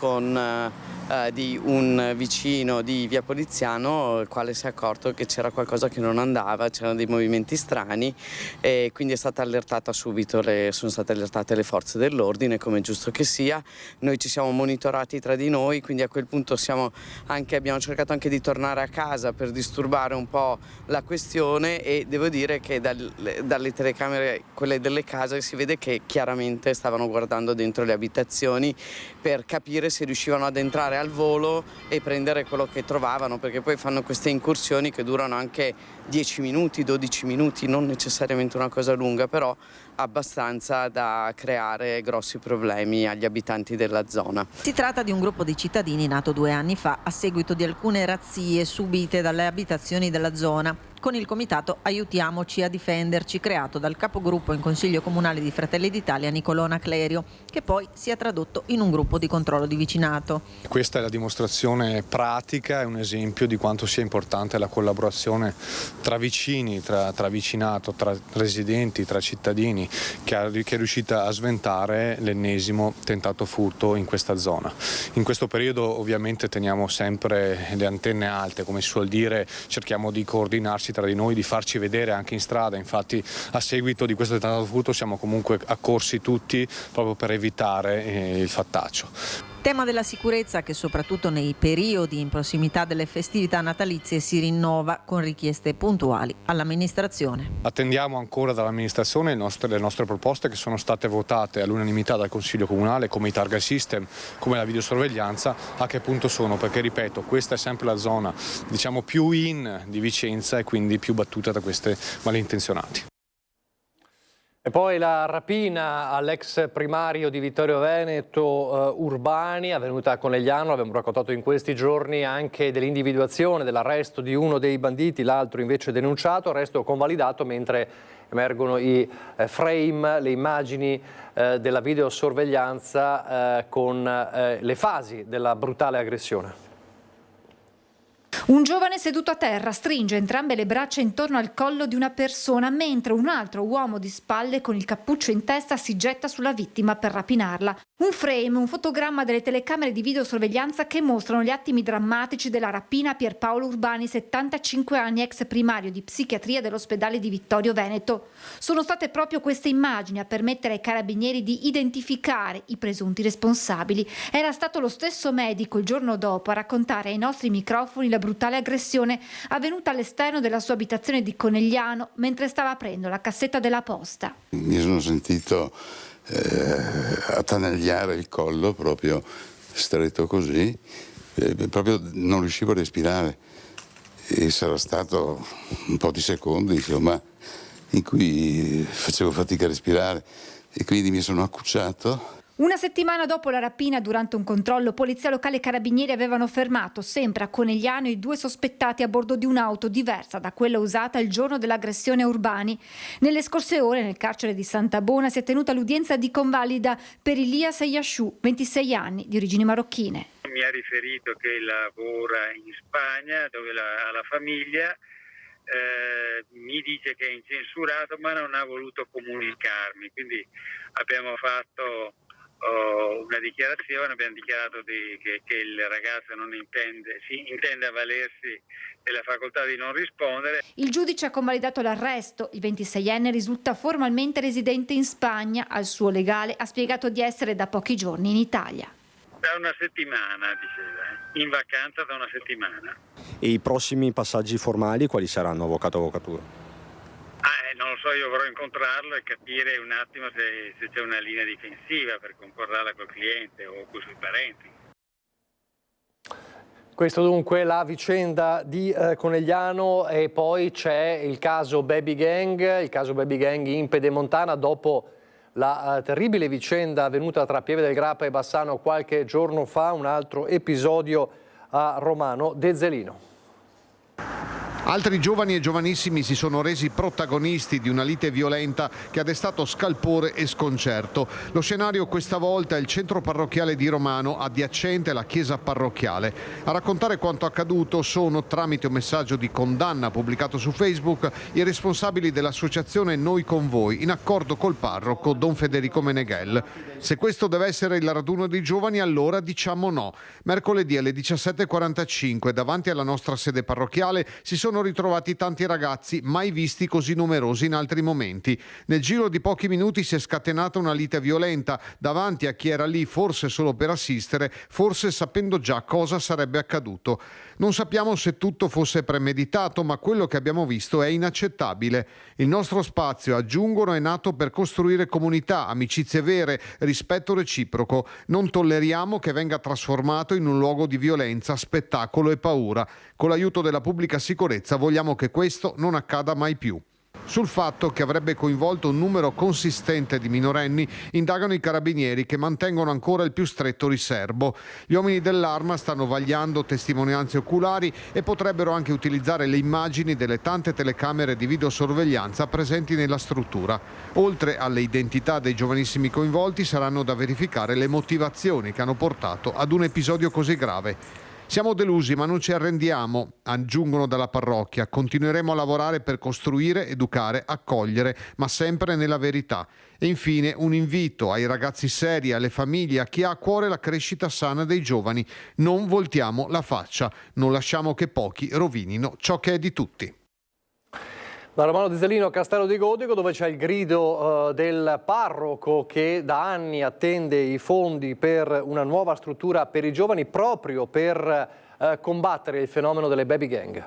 di un vicino di Via Poliziano, il quale si è accorto che c'era qualcosa che non andava, c'erano dei movimenti strani e quindi è stata allertata subito, sono state allertate le forze dell'ordine, come è giusto che sia. Noi ci siamo monitorati tra di noi, quindi a quel punto abbiamo cercato anche di tornare a casa per disturbare un po' la questione e devo dire che dalle telecamere, quelle delle case, si vede che chiaramente stavano guardando dentro le abitazioni per capire se riuscivano ad entrare al volo e prendere quello che trovavano, perché poi fanno queste incursioni che durano anche 10 minuti, 12 minuti, non necessariamente una cosa lunga, però abbastanza da creare grossi problemi agli abitanti della zona.
Si tratta di un gruppo di cittadini nato 2 anni fa a seguito di alcune razzie subite dalle abitazioni della zona. Con il comitato Aiutiamoci a difenderci, creato dal capogruppo in Consiglio Comunale di Fratelli d'Italia Nicolona Clerio, che poi si è tradotto in un gruppo di controllo di vicinato.
Questa è la dimostrazione pratica, è un esempio di quanto sia importante la collaborazione tra vicini, tra vicinato, tra residenti, tra cittadini, che è riuscita a sventare l'ennesimo tentato furto in questa zona. In questo periodo ovviamente teniamo sempre le antenne alte, come si suol dire, cerchiamo di coordinarci tra di noi, di farci vedere anche in strada. Infatti a seguito di questo tentato furto siamo comunque accorsi tutti proprio per evitare il fattaccio.
Tema della sicurezza che soprattutto nei periodi in prossimità delle festività natalizie si rinnova con richieste puntuali all'amministrazione.
Attendiamo ancora dall'amministrazione le nostre proposte che sono state votate all'unanimità dal Consiglio Comunale, come i target system, come la videosorveglianza, a che punto sono, perché ripeto, questa è sempre la zona più in di Vicenza e quindi più battuta da questi malintenzionati.
E poi la rapina all'ex primario di Vittorio Veneto Urbani, avvenuta a Conegliano. Abbiamo raccontato in questi giorni anche dell'individuazione, dell'arresto di uno dei banditi, l'altro invece denunciato, arresto convalidato, mentre emergono i frame, le immagini della videosorveglianza con le fasi della brutale aggressione.
Un giovane seduto a terra stringe entrambe le braccia intorno al collo di una persona, mentre un altro uomo di spalle con il cappuccio in testa si getta sulla vittima per rapinarla. Un frame, un fotogramma delle telecamere di videosorveglianza che mostrano gli attimi drammatici della rapina a Pierpaolo Urbani, 75 anni, ex primario di psichiatria dell'ospedale di Vittorio Veneto. Sono state proprio queste immagini a permettere ai carabinieri di identificare i presunti responsabili. Era stato lo stesso medico il giorno dopo a raccontare ai nostri microfoni la brutale aggressione avvenuta all'esterno della sua abitazione di Conegliano mentre stava aprendo la cassetta della posta.
Mi sono sentito attanagliare il collo proprio stretto così, proprio non riuscivo a respirare e sarà stato un po' di secondi insomma in cui facevo fatica a respirare e quindi mi sono accucciato.
Una settimana dopo la rapina, durante un controllo, polizia locale e carabinieri avevano fermato, sempre a Conegliano, i 2 sospettati a bordo di un'auto diversa da quella usata il giorno dell'aggressione a Urbani. Nelle scorse ore, nel carcere di Santa Bona, si è tenuta l'udienza di convalida per Elias Yashu, 26 anni, di origini marocchine.
Mi ha riferito che lavora in Spagna, dove ha la famiglia. Mi dice che è incensurato, ma non ha voluto comunicarmi. Quindi abbiamo fatto una dichiarazione, abbiamo dichiarato che il ragazzo intende avvalersi della facoltà di non rispondere.
Il giudice ha convalidato l'arresto. Il 26enne risulta formalmente residente in Spagna. Al suo legale ha spiegato di essere da pochi giorni in Italia.
Da una settimana, diceva, in vacanza da una settimana.
E i prossimi passaggi formali quali saranno, avvocato, avvocatura?
Non lo so, io vorrò incontrarlo e capire un attimo se c'è una linea difensiva per concordarla col cliente o con i suoi parenti.
Questo dunque la vicenda di Conegliano e poi c'è il caso Baby Gang in Pedemontana dopo la terribile vicenda avvenuta tra Pieve del Grappa e Bassano qualche giorno fa, un altro episodio a Romano. De Zelino.
Altri giovani e giovanissimi si sono resi protagonisti di una lite violenta che ha destato scalpore e sconcerto. Lo scenario questa volta è il centro parrocchiale di Romano, adiacente alla chiesa parrocchiale. A raccontare quanto accaduto sono, tramite un messaggio di condanna pubblicato su Facebook, i responsabili dell'associazione Noi con Voi, in accordo col parroco Don Federico Meneghel. Se questo deve essere il raduno dei giovani, allora diciamo no. Mercoledì alle 17:45, davanti alla nostra sede parrocchiale, si sono ritrovati tanti ragazzi mai visti così numerosi in altri momenti. Nel giro di pochi minuti si è scatenata una lite violenta davanti a chi era lì forse solo per assistere, forse sapendo già cosa sarebbe accaduto. Non sappiamo se tutto fosse premeditato, ma quello che abbiamo visto è inaccettabile. Il nostro spazio, aggiungono, è nato per costruire comunità, amicizie vere, rispetto reciproco. Non tolleriamo che venga trasformato in un luogo di violenza, spettacolo e paura. Con l'aiuto della pubblica sicurezza vogliamo che questo non accada mai più. Sul fatto che avrebbe coinvolto un numero consistente di minorenni indagano i carabinieri, che mantengono ancora il più stretto riserbo. Gli uomini dell'Arma stanno vagliando testimonianze oculari e potrebbero anche utilizzare le immagini delle tante telecamere di videosorveglianza presenti nella struttura. Oltre alle identità dei giovanissimi coinvolti, saranno da verificare le motivazioni che hanno portato ad un episodio così grave. Siamo delusi, ma non ci arrendiamo, aggiungono dalla parrocchia. Continueremo a lavorare per costruire, educare, accogliere, ma sempre nella verità. E infine un invito ai ragazzi seri, alle famiglie, a chi ha a cuore la crescita sana dei giovani. Non voltiamo la faccia, non lasciamo che pochi rovinino ciò che è di tutti.
Da Romano di Zelino a Castello di Godigo, dove c'è il grido del parroco che da anni attende i fondi per una nuova struttura per i giovani, proprio per combattere il fenomeno delle baby gang.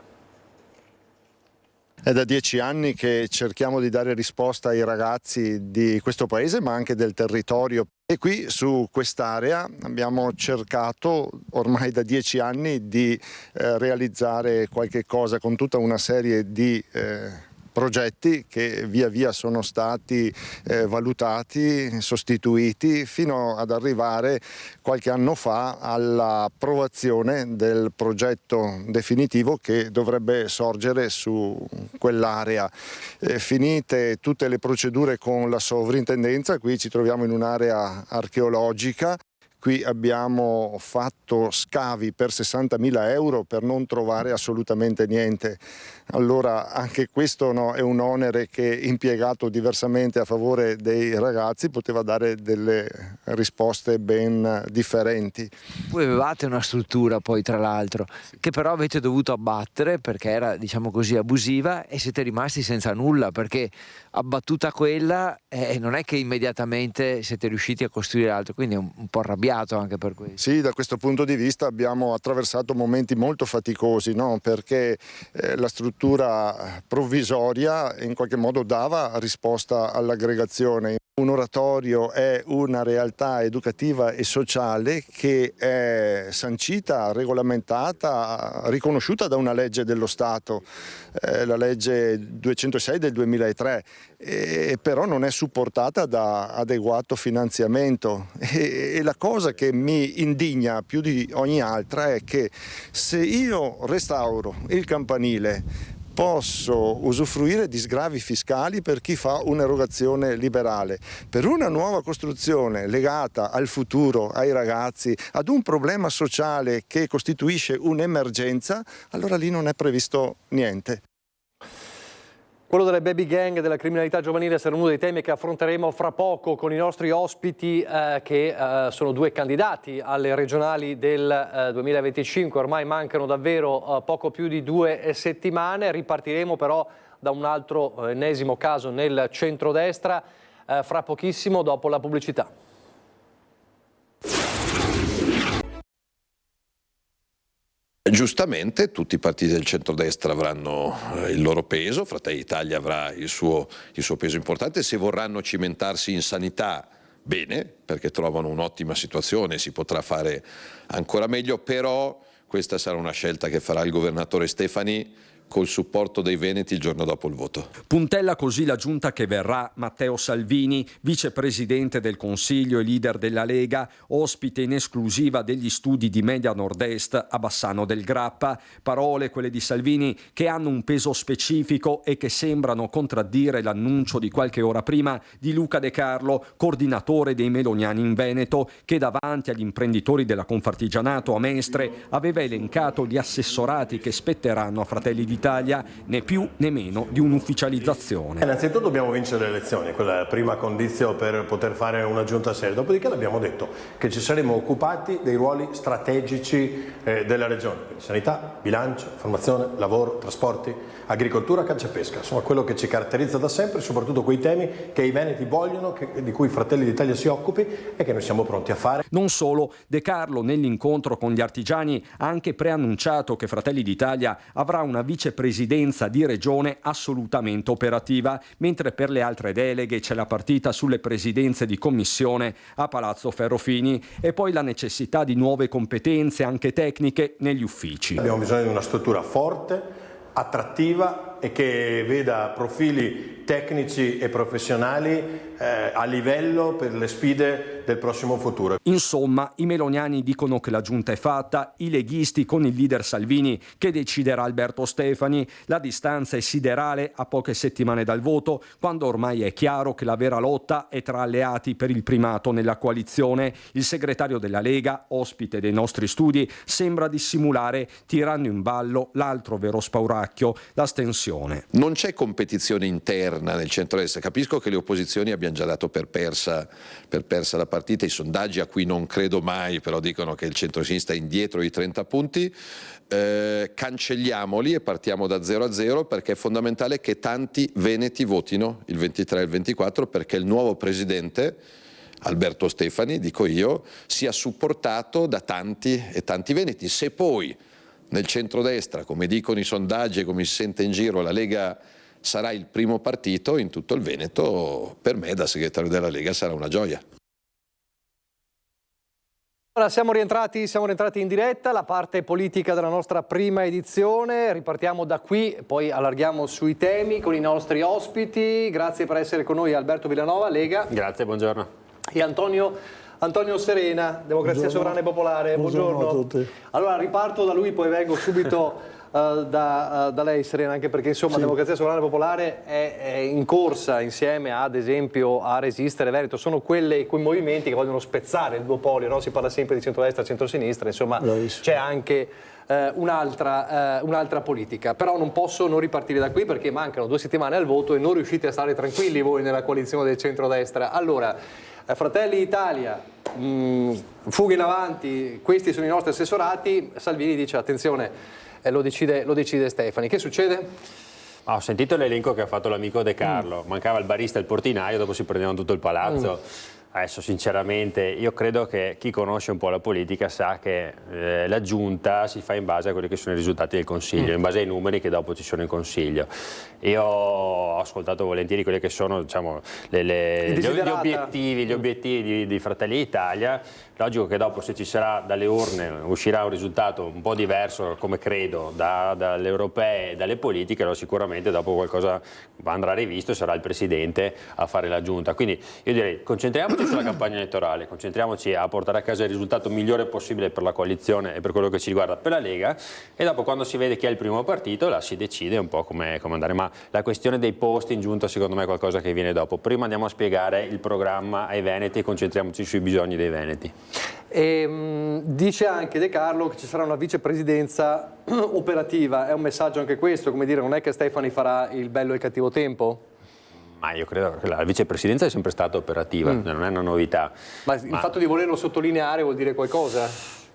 È da 10 anni che cerchiamo di dare risposta ai ragazzi di questo paese, ma anche del territorio. E qui su quest'area abbiamo cercato ormai da 10 anni di realizzare qualche cosa con tutta una serie di progetti che via via sono stati valutati, sostituiti, fino ad arrivare qualche anno fa all'approvazione del progetto definitivo che dovrebbe sorgere su quell'area. Finite tutte le procedure con la sovrintendenza, qui ci troviamo in un'area archeologica. Qui abbiamo fatto scavi per 60.000 euro per non trovare assolutamente niente. Allora anche questo è un onere che, impiegato diversamente a favore dei ragazzi, poteva dare delle risposte ben differenti.
Voi avevate una struttura poi, tra l'altro, che però avete dovuto abbattere perché era, diciamo così, abusiva, e siete rimasti senza nulla, perché abbattuta quella non è che immediatamente siete riusciti a costruire altro, quindi è un po' arrabbiato anche per questo.
Sì, da questo punto di vista abbiamo attraversato momenti molto faticosi, perché la struttura provvisoria in qualche modo dava risposta all'aggregazione. Un oratorio è una realtà educativa e sociale che è sancita, regolamentata, riconosciuta da una legge dello Stato, la legge 206 del 2003, però non è supportata da adeguato finanziamento. E la cosa che mi indigna più di ogni altra è che se io restauro il campanile posso usufruire di sgravi fiscali per chi fa un'erogazione liberale. Per una nuova costruzione legata al futuro, ai ragazzi, ad un problema sociale che costituisce un'emergenza, allora lì non è previsto niente.
Quello delle baby gang e della criminalità giovanile sarà uno dei temi che affronteremo fra poco con i nostri ospiti che sono due candidati alle regionali del 2025. Ormai mancano davvero poco più di 2 settimane. Ripartiremo però da un altro ennesimo caso nel centrodestra fra pochissimo, dopo la pubblicità.
Giustamente tutti i partiti del centrodestra avranno il loro peso, Fratelli d'Italia avrà il suo peso importante. Se vorranno cimentarsi in sanità, bene, perché trovano un'ottima situazione, si potrà fare ancora meglio, però questa sarà una scelta che farà il governatore Stefani col supporto dei veneti il giorno dopo il voto.
Puntella così la giunta che verrà Matteo Salvini, vicepresidente del Consiglio e leader della Lega, ospite in esclusiva degli studi di Media Nord-Est a Bassano del Grappa. Parole, quelle di Salvini, che hanno un peso specifico e che sembrano contraddire l'annuncio di qualche ora prima di Luca De Carlo, coordinatore dei meloniani in Veneto, che davanti agli imprenditori della Confartigianato a Mestre aveva elencato gli assessorati che spetteranno a Fratelli d'Italia, né più né meno di un'ufficializzazione.
Innanzitutto dobbiamo vincere le elezioni, quella è la prima condizione per poter fare una giunta seria. Dopodiché abbiamo detto che ci saremo occupati dei ruoli strategici della regione, quindi sanità, bilancio, formazione, lavoro, trasporti, agricoltura, caccia e pesca. Insomma, quello che ci caratterizza da sempre, soprattutto quei temi che i veneti vogliono, di cui Fratelli d'Italia si occupi e che noi siamo pronti a fare.
Non solo, De Carlo nell'incontro con gli artigiani ha anche preannunciato che Fratelli d'Italia avrà una vicepresidenza di regione assolutamente operativa, mentre per le altre deleghe c'è la partita sulle presidenze di commissione a Palazzo Ferrofini e poi la necessità di nuove competenze anche tecniche negli uffici.
Abbiamo bisogno di una struttura forte, attrattiva e che veda profili tecnici e professionali a livello per le sfide del prossimo futuro.
Insomma, i meloniani dicono che la giunta è fatta, i leghisti con il leader Salvini che deciderà Alberto Stefani. La distanza è siderale a poche settimane dal voto, quando ormai è chiaro che la vera lotta è tra alleati per il primato nella coalizione. Il segretario della Lega, ospite dei nostri studi, sembra dissimulare, tirando in ballo l'altro vero spauracchio, l'astensione.
Non c'è competizione interna nel centrodestra. Capisco che le opposizioni abbiano già dato per persa la partita. I sondaggi, a cui non credo mai, però dicono che il centrosinistra è indietro di 30 punti. Cancelliamoli e partiamo da 0-0, perché è fondamentale che tanti veneti votino il 23 e il 24, perché il nuovo presidente Alberto Stefani, dico io, sia supportato da tanti e tanti veneti. Se poi nel centrodestra, come dicono i sondaggi e come si sente in giro, la Lega sarà il primo partito in tutto il Veneto, per me da segretario della Lega sarà una gioia.
Allora, siamo rientrati in diretta, la parte politica della nostra prima edizione. Ripartiamo da qui, poi allarghiamo sui temi con i nostri ospiti. Grazie per essere con noi Alberto Villanova, Lega.
Grazie, buongiorno.
E Antonio Serena, Democrazia Sovrana e Popolare. Buongiorno a tutti. Allora, riparto da lui, poi vengo subito da lei, Serena, anche perché insomma Democrazia Sovrana e Popolare è in corsa insieme ad esempio a Resistere Veneto. Sono quei movimenti che vogliono spezzare il duopolio, no? Si parla sempre di centrodestra e centrosinistra, insomma c'è anche un'altra politica. Però non posso non ripartire da qui, perché mancano 2 settimane al voto e non riuscite a stare tranquilli voi nella coalizione del centrodestra. Allora, Fratelli d'Italia, fuga in avanti, questi sono i nostri assessorati. Salvini dice attenzione, lo decide Stefani. Che succede?
Ho sentito l'elenco che ha fatto l'amico De Carlo, mancava il barista e il portinaio, dopo si prendevano tutto il palazzo. Adesso sinceramente io credo che chi conosce un po' la politica sa che la giunta si fa in base a quelli che sono i risultati del Consiglio, in base ai numeri che dopo ci sono in Consiglio. Io ho ascoltato volentieri quelli che sono, diciamo, gli obiettivi di Fratelli d'Italia. Logico che dopo, se ci sarà dalle urne, uscirà un risultato un po' diverso, come credo, dalle europee e dalle politiche, allora sicuramente dopo qualcosa andrà rivisto e sarà il Presidente a fare la giunta. Quindi io direi concentriamoci sulla campagna elettorale, concentriamoci a portare a casa il risultato migliore possibile per la coalizione e per quello che ci riguarda per la Lega, e dopo, quando si vede chi è il primo partito, là si decide un po' come andare. Ma la questione dei posti in giunta secondo me è qualcosa che viene dopo. Prima andiamo a spiegare il programma ai veneti e concentriamoci sui bisogni dei veneti.
E, dice anche De Carlo che ci sarà una vicepresidenza operativa. È un messaggio anche questo, come dire, non è che Stefani farà il bello e il cattivo tempo?
Ma io credo che la vicepresidenza è sempre stata operativa, non è una novità.
Ma il fatto di volerlo sottolineare vuol dire qualcosa?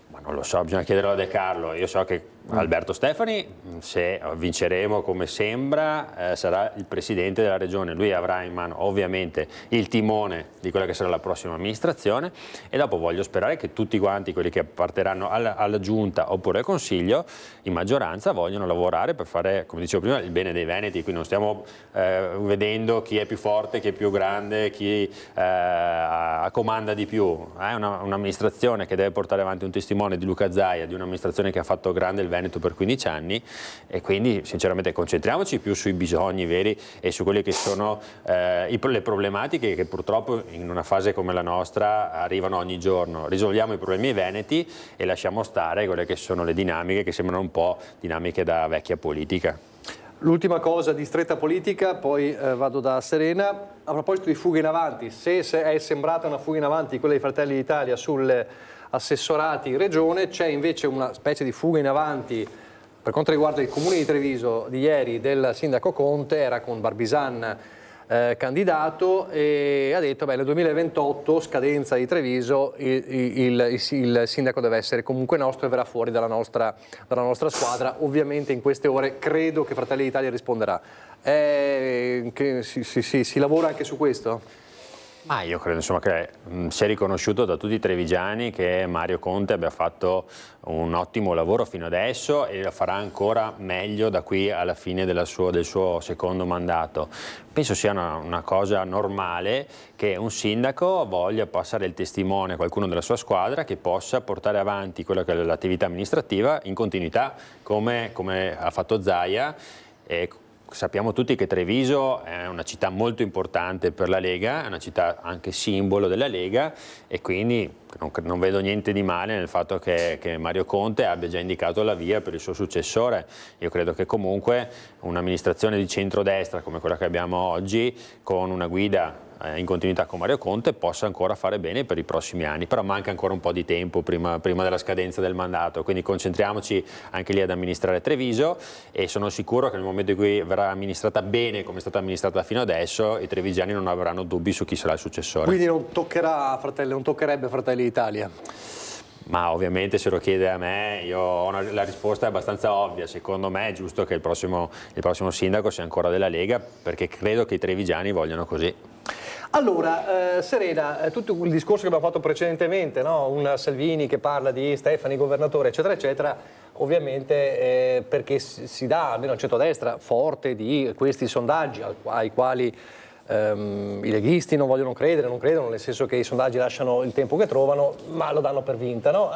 Ma non lo so, bisogna chiederlo a De Carlo. Io so che Alberto Stefani, se vinceremo come sembra, sarà il presidente della regione. Lui avrà in mano ovviamente il timone di quella che sarà la prossima amministrazione, e dopo voglio sperare che tutti quanti quelli che apparterranno alla giunta oppure al consiglio in maggioranza vogliono lavorare per fare, come dicevo prima, il bene dei veneti. Qui non stiamo vedendo chi è più forte, chi è più grande, chi comanda di più. È un'amministrazione che deve portare avanti un testimone di Luca Zaia, di un'amministrazione che ha fatto grande il Veneto Veneto per 15 anni e quindi sinceramente concentriamoci più sui bisogni veri e su quelle che sono le problematiche che purtroppo in una fase come la nostra arrivano ogni giorno. Risolviamo i problemi veneti e lasciamo stare quelle che sono le dinamiche che sembrano un po' dinamiche da vecchia politica.
L'ultima cosa di stretta politica, poi vado da Serena. A proposito di fuga in avanti, se è sembrata una fuga in avanti quella di Fratelli d'Italia sulle assessorati in regione, c'è invece una specie di fuga in avanti per quanto riguarda il comune di Treviso di ieri del sindaco Conte. Era con Barbisan candidato e ha detto nel 2028 scadenza di Treviso il sindaco deve essere comunque nostro e verrà fuori dalla nostra squadra. Ovviamente in queste ore credo che Fratelli d'Italia risponderà. Si lavora anche su questo?
Ma io credo insomma che sia riconosciuto da tutti i trevigiani che Mario Conte abbia fatto un ottimo lavoro fino adesso e lo farà ancora meglio da qui alla fine del suo secondo mandato. Penso sia una cosa normale che un sindaco voglia passare il testimone a qualcuno della sua squadra che possa portare avanti quella che è l'attività amministrativa in continuità come ha fatto Zaia. Sappiamo tutti che Treviso è una città molto importante per la Lega, è una città anche simbolo della Lega e quindi non vedo niente di male nel fatto che Mario Conte abbia già indicato la via per il suo successore. Io credo che comunque un'amministrazione di centrodestra come quella che abbiamo oggi, con una guida in continuità con Mario Conte, possa ancora fare bene per i prossimi anni, però manca ancora un po' di tempo prima della scadenza del mandato, quindi concentriamoci anche lì ad amministrare Treviso e sono sicuro che nel momento in cui verrà amministrata bene come è stata amministrata fino adesso, i trevigiani non avranno dubbi su chi sarà il successore.
Quindi non toccherebbe Fratelli d'Italia?
Ma ovviamente se lo chiede a me, la risposta è abbastanza ovvia. Secondo me è giusto che il prossimo sindaco sia ancora della Lega, perché credo che i trevigiani vogliano così.
Allora, Serena, tutto il discorso che abbiamo fatto precedentemente, no? Un Salvini che parla di Stefani, governatore, eccetera, eccetera, ovviamente perché si dà, almeno al centrodestra, forte di questi sondaggi ai quali i leghisti non vogliono credere, non credono, nel senso che i sondaggi lasciano il tempo che trovano, ma lo danno per vinta, no?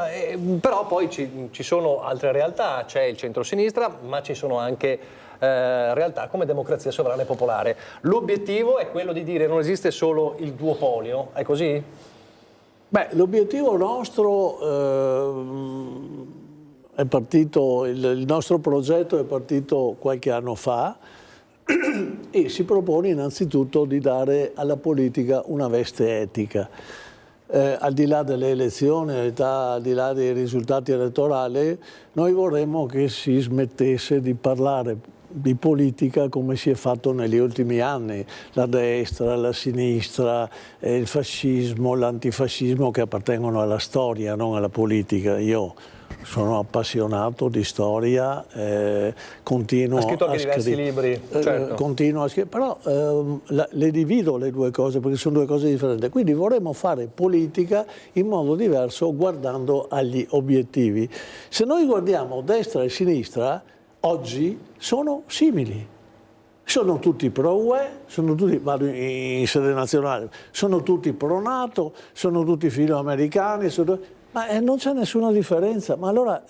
Però poi ci sono altre realtà, c'è il centro-sinistra, ma ci sono anche realtà come Democrazia Sovrana e Popolare. L'obiettivo è quello di dire non esiste solo il duopolio, è così?
Beh, l'obiettivo nostro è partito, il nostro progetto è partito qualche anno fa e si propone innanzitutto di dare alla politica una veste etica. Al di là delle elezioni, al di là dei risultati elettorali, noi vorremmo che si smettesse di parlare di politica come si è fatto negli ultimi anni, la destra, la sinistra, il fascismo, l'antifascismo che appartengono alla storia, non alla politica. Io sono appassionato di storia, continuo a scrivere. Ha
scritto anche diversi libri, certo.
Continuo a scrivere, però le divido le due cose perché sono due cose differenti. Quindi vorremmo fare politica in modo diverso guardando agli obiettivi. Se noi guardiamo destra e sinistra, oggi sono simili. Sono tutti pro-UE, vado in sede nazionale, sono tutti pro-NATO, sono tutti filo-americani, ma non c'è nessuna differenza. Ma allora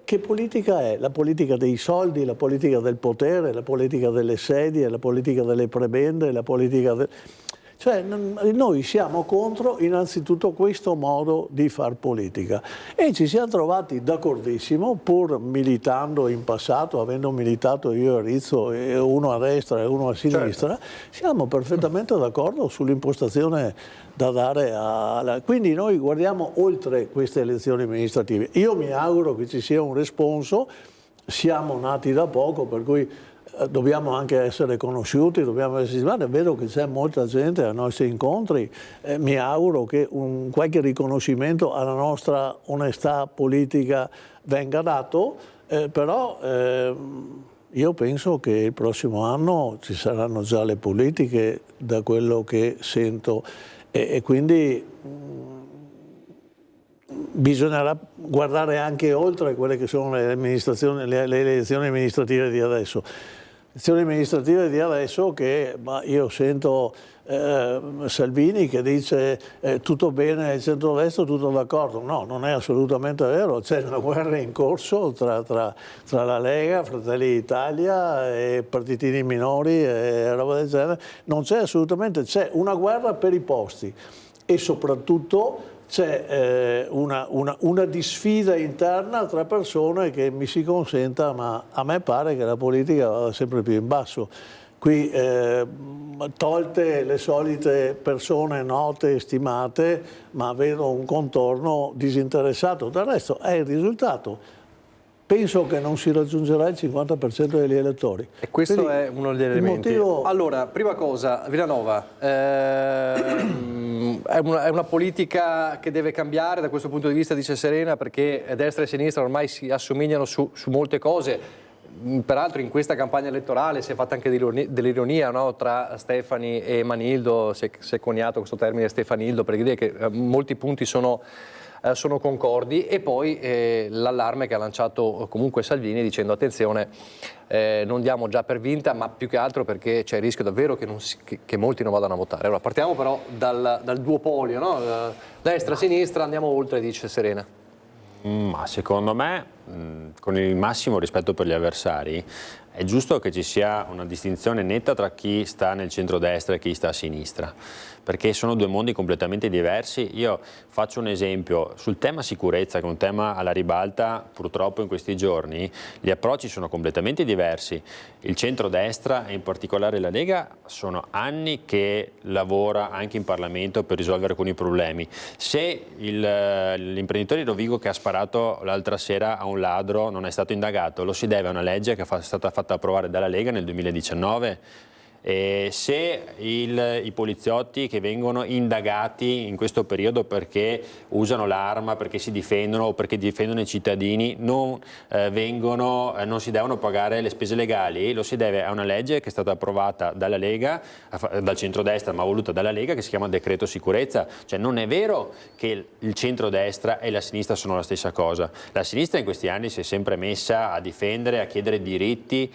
che politica è? La politica dei soldi, la politica del potere, la politica delle sedie, la politica delle prebende, la politica Cioè noi siamo contro innanzitutto questo modo di far politica e ci siamo trovati d'accordissimo, pur militando in passato, avendo militato io e Rizzo, uno a destra e uno a sinistra, certo. Siamo perfettamente d'accordo sull'impostazione da dare Quindi noi guardiamo oltre queste elezioni amministrative. Io mi auguro che ci sia un responso, siamo nati da poco, per cui dobbiamo anche essere conosciuti, dobbiamo essere stimati. Vedo che c'è molta gente ai nostri incontri, mi auguro che qualche riconoscimento alla nostra onestà politica venga dato, però io penso che il prossimo anno ci saranno già le politiche, da quello che sento, e quindi bisognerà guardare anche oltre quelle che sono le elezioni amministrative di adesso. elezioni amministrative di adesso che io sento Salvini che dice tutto bene, il centrodestra tutto d'accordo. No, non è assolutamente vero, c'è una guerra in corso tra la Lega, Fratelli d'Italia e partitini minori e roba del genere. Non c'è assolutamente, c'è una guerra per i posti e soprattutto c'è una disfida interna tra persone che mi si consenta, ma a me pare che la politica vada sempre più in basso. Qui tolte le solite persone note e stimate, ma vedo un contorno disinteressato. Del resto è il risultato. Penso che non si raggiungerà il 50% degli elettori.
E questo
quindi
è uno degli elementi. Allora, prima cosa, Villanova, è una politica che deve cambiare da questo punto di vista, dice Serena, perché destra e sinistra ormai si assomigliano su molte cose. Peraltro in questa campagna elettorale si è fatta anche dell'ironia, no? Tra Stefani e Manildo, si è coniato questo termine Stefanildo, per dire che molti punti sono concordi, e poi l'allarme che ha lanciato comunque Salvini dicendo attenzione, non diamo già per vinta, ma più che altro perché c'è il rischio davvero che molti non vadano a votare. Allora partiamo però dal duopolio, no? Destra-sinistra, andiamo oltre, dice Serena.
Ma secondo me, con il massimo rispetto per gli avversari, è giusto che ci sia una distinzione netta tra chi sta nel centrodestra e chi sta a sinistra, perché sono due mondi completamente diversi. Io faccio un esempio sul tema sicurezza, che è un tema alla ribalta purtroppo in questi giorni. Gli approcci sono completamente diversi. Il centrodestra e in particolare la Lega sono anni che lavora anche in Parlamento per risolvere alcuni problemi. Se l'imprenditore di Rovigo che ha sparato l'altra sera a un ladro non è stato indagato, lo si deve a una legge che è stata fatta approvare dalla Lega nel 2019. Se i poliziotti che vengono indagati in questo periodo perché usano l'arma, perché si difendono o perché difendono i cittadini non si devono pagare le spese legali, lo si deve a una legge che è stata approvata dalla Lega, dal centrodestra ma voluta dalla Lega, che si chiama decreto sicurezza. Cioè non è vero che il centrodestra e la sinistra sono la stessa cosa. La sinistra in questi anni si è sempre messa a difendere, a chiedere diritti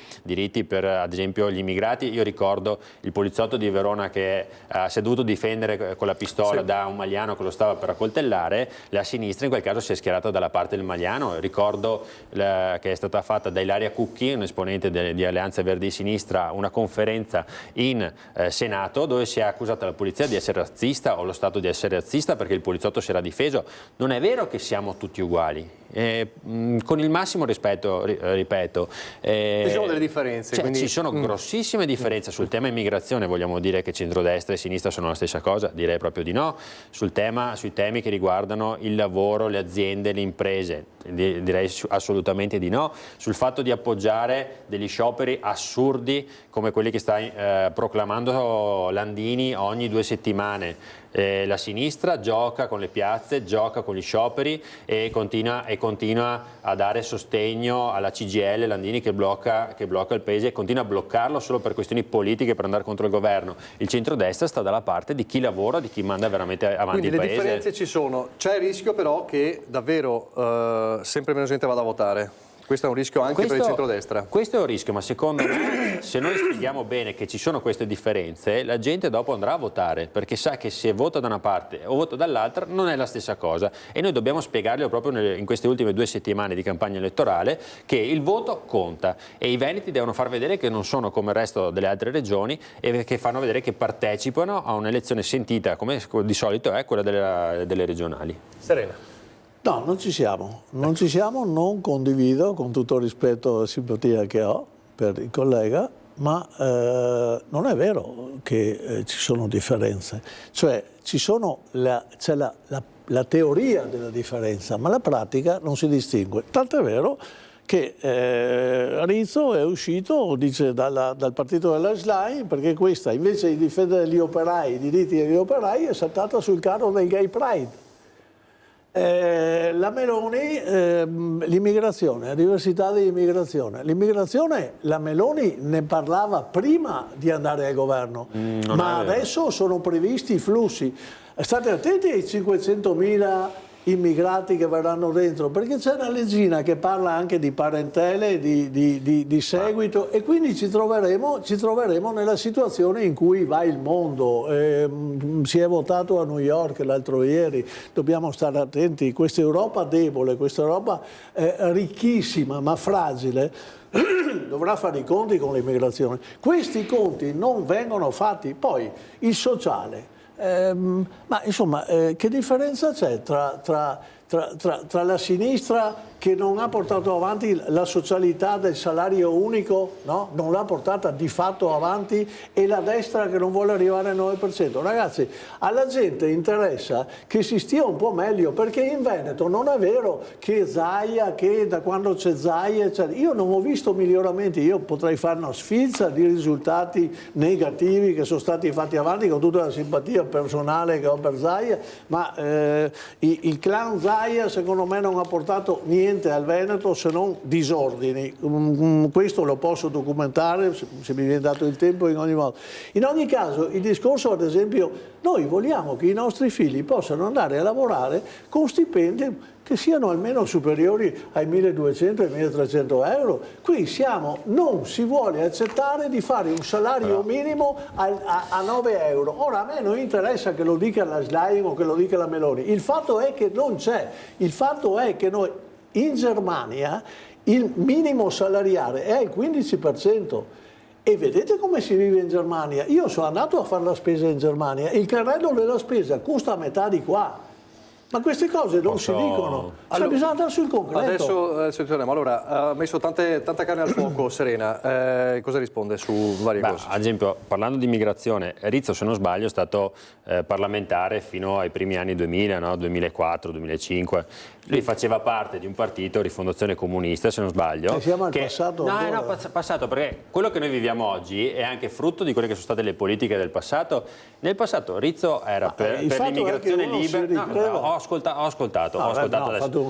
per ad esempio gli immigrati. Io ricordo il poliziotto di Verona che si è dovuto difendere con la pistola da un maliano che lo stava per accoltellare. La sinistra in quel caso si è schierata dalla parte del maliano. Ricordo che è stata fatta da Ilaria Cucchi, un esponente di Alleanza Verdi e Sinistra, una conferenza in Senato dove si è accusata la polizia di essere razzista o lo Stato di essere razzista perché il poliziotto si era difeso. Non è vero che siamo tutti uguali. Con il massimo rispetto, ripeto,
ci sono delle differenze, quindi
ci sono grossissime differenze. Sul tema immigrazione vogliamo dire che centrodestra e sinistra sono la stessa cosa? Direi proprio di no. Sui temi che riguardano il lavoro, le aziende, le imprese, direi assolutamente di no. Sul fatto di appoggiare degli scioperi assurdi come quelli che sta proclamando Landini ogni 2 settimane. La sinistra gioca con le piazze, gioca con gli scioperi e continua a dare sostegno alla CGIL, Landini che blocca il paese e continua a bloccarlo solo per questioni politiche, per andare contro il governo. Il centrodestra sta dalla parte di chi lavora, di chi manda veramente avanti
quindi
il paese.
Le differenze ci sono, c'è il rischio però che davvero sempre meno gente vada a votare. Questo è un rischio anche per il centrodestra.
Questo è un rischio, ma secondo me se noi spieghiamo bene che ci sono queste differenze, la gente dopo andrà a votare, perché sa che se vota da una parte o vota dall'altra non è la stessa cosa. E noi dobbiamo spiegarglielo proprio in queste ultime 2 settimane di campagna elettorale, che il voto conta e i veneti devono far vedere che non sono come il resto delle altre regioni e che fanno vedere che partecipano a un'elezione sentita, come di solito è quella delle regionali.
Serena.
No, non ci siamo, non condivido, con tutto il rispetto e simpatia che ho per il collega, ma non è vero che ci sono differenze. Cioè c'è la teoria della differenza, ma la pratica non si distingue. Tanto è vero che Rizzo è uscito, dice, dal partito della Schlein, perché questa invece di difendere gli operai, i diritti degli operai, è saltata sul carro del gay pride. La Meloni, l'immigrazione, la diversità dell'immigrazione. L'immigrazione, la Meloni ne parlava prima di andare al governo, ma adesso sono previsti i flussi. State attenti ai 500.000 immigrati che verranno dentro, perché c'è una leggina che parla anche di parentele, di seguito, e quindi ci troveremo nella situazione in cui va il mondo. Si è votato a New York l'altro ieri, dobbiamo stare attenti, questa Europa debole, questa Europa ricchissima ma fragile, dovrà fare i conti con l'immigrazione. Questi conti non vengono fatti. Poi il sociale, ma insomma, che differenza c'è tra la sinistra che non ha portato avanti la socialità del salario unico, no? Non l'ha portata di fatto avanti, e la destra che non vuole arrivare al 9%. Ragazzi, alla gente interessa che si stia un po' meglio, perché in Veneto non è vero che Zaia, che da quando c'è Zaia, io non ho visto miglioramenti. Io potrei fare una sfilza di risultati negativi che sono stati fatti avanti, con tutta la simpatia personale che ho per Zaia, ma il clan Zaia secondo me non ha portato niente al Veneto se non disordini. Questo lo posso documentare se mi viene dato il tempo, in ogni modo. In ogni caso, il discorso, ad esempio, noi vogliamo che i nostri figli possano andare a lavorare con stipendi che siano almeno superiori ai 1.200 e 1.300 euro. Qui non si vuole accettare di fare un salario minimo a 9 euro. Ora, a me non interessa che lo dica la Schlein o che lo dica la Meloni. Il fatto è che non c'è. Il fatto è che noi in Germania il minimo salariale è il 15%. E vedete come si vive in Germania? Io sono andato a fare la spesa in Germania, il carrello della spesa costa a metà di qua. Ma queste cose non si dicono, allora, bisogna andare sul concreto.
Adesso sentiremo. Allora, ha messo tanta carne al fuoco, Serena. Cosa risponde su varie cose?
Ad esempio, parlando di immigrazione, Rizzo, se non sbaglio, è stato parlamentare fino ai primi anni 2000, no? 2004, 2005. Lui faceva parte di un partito, Rifondazione Comunista, se non sbaglio.
Siamo al passato.
No, passato, perché quello che noi viviamo oggi è anche frutto di quelle che sono state le politiche del passato. Nel passato Rizzo era per l'immigrazione libera. Ho ascoltato adesso.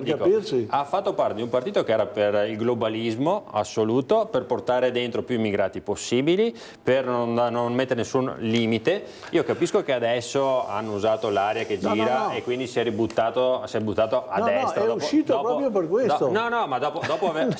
Capirci.
Ha fatto parte di un partito che era per il globalismo assoluto, per portare dentro più immigrati possibili, per non mettere nessun limite. Io capisco che adesso hanno usato l'aria che gira e quindi si è buttato a destra.
È uscito proprio per questo.
Ma dopo aver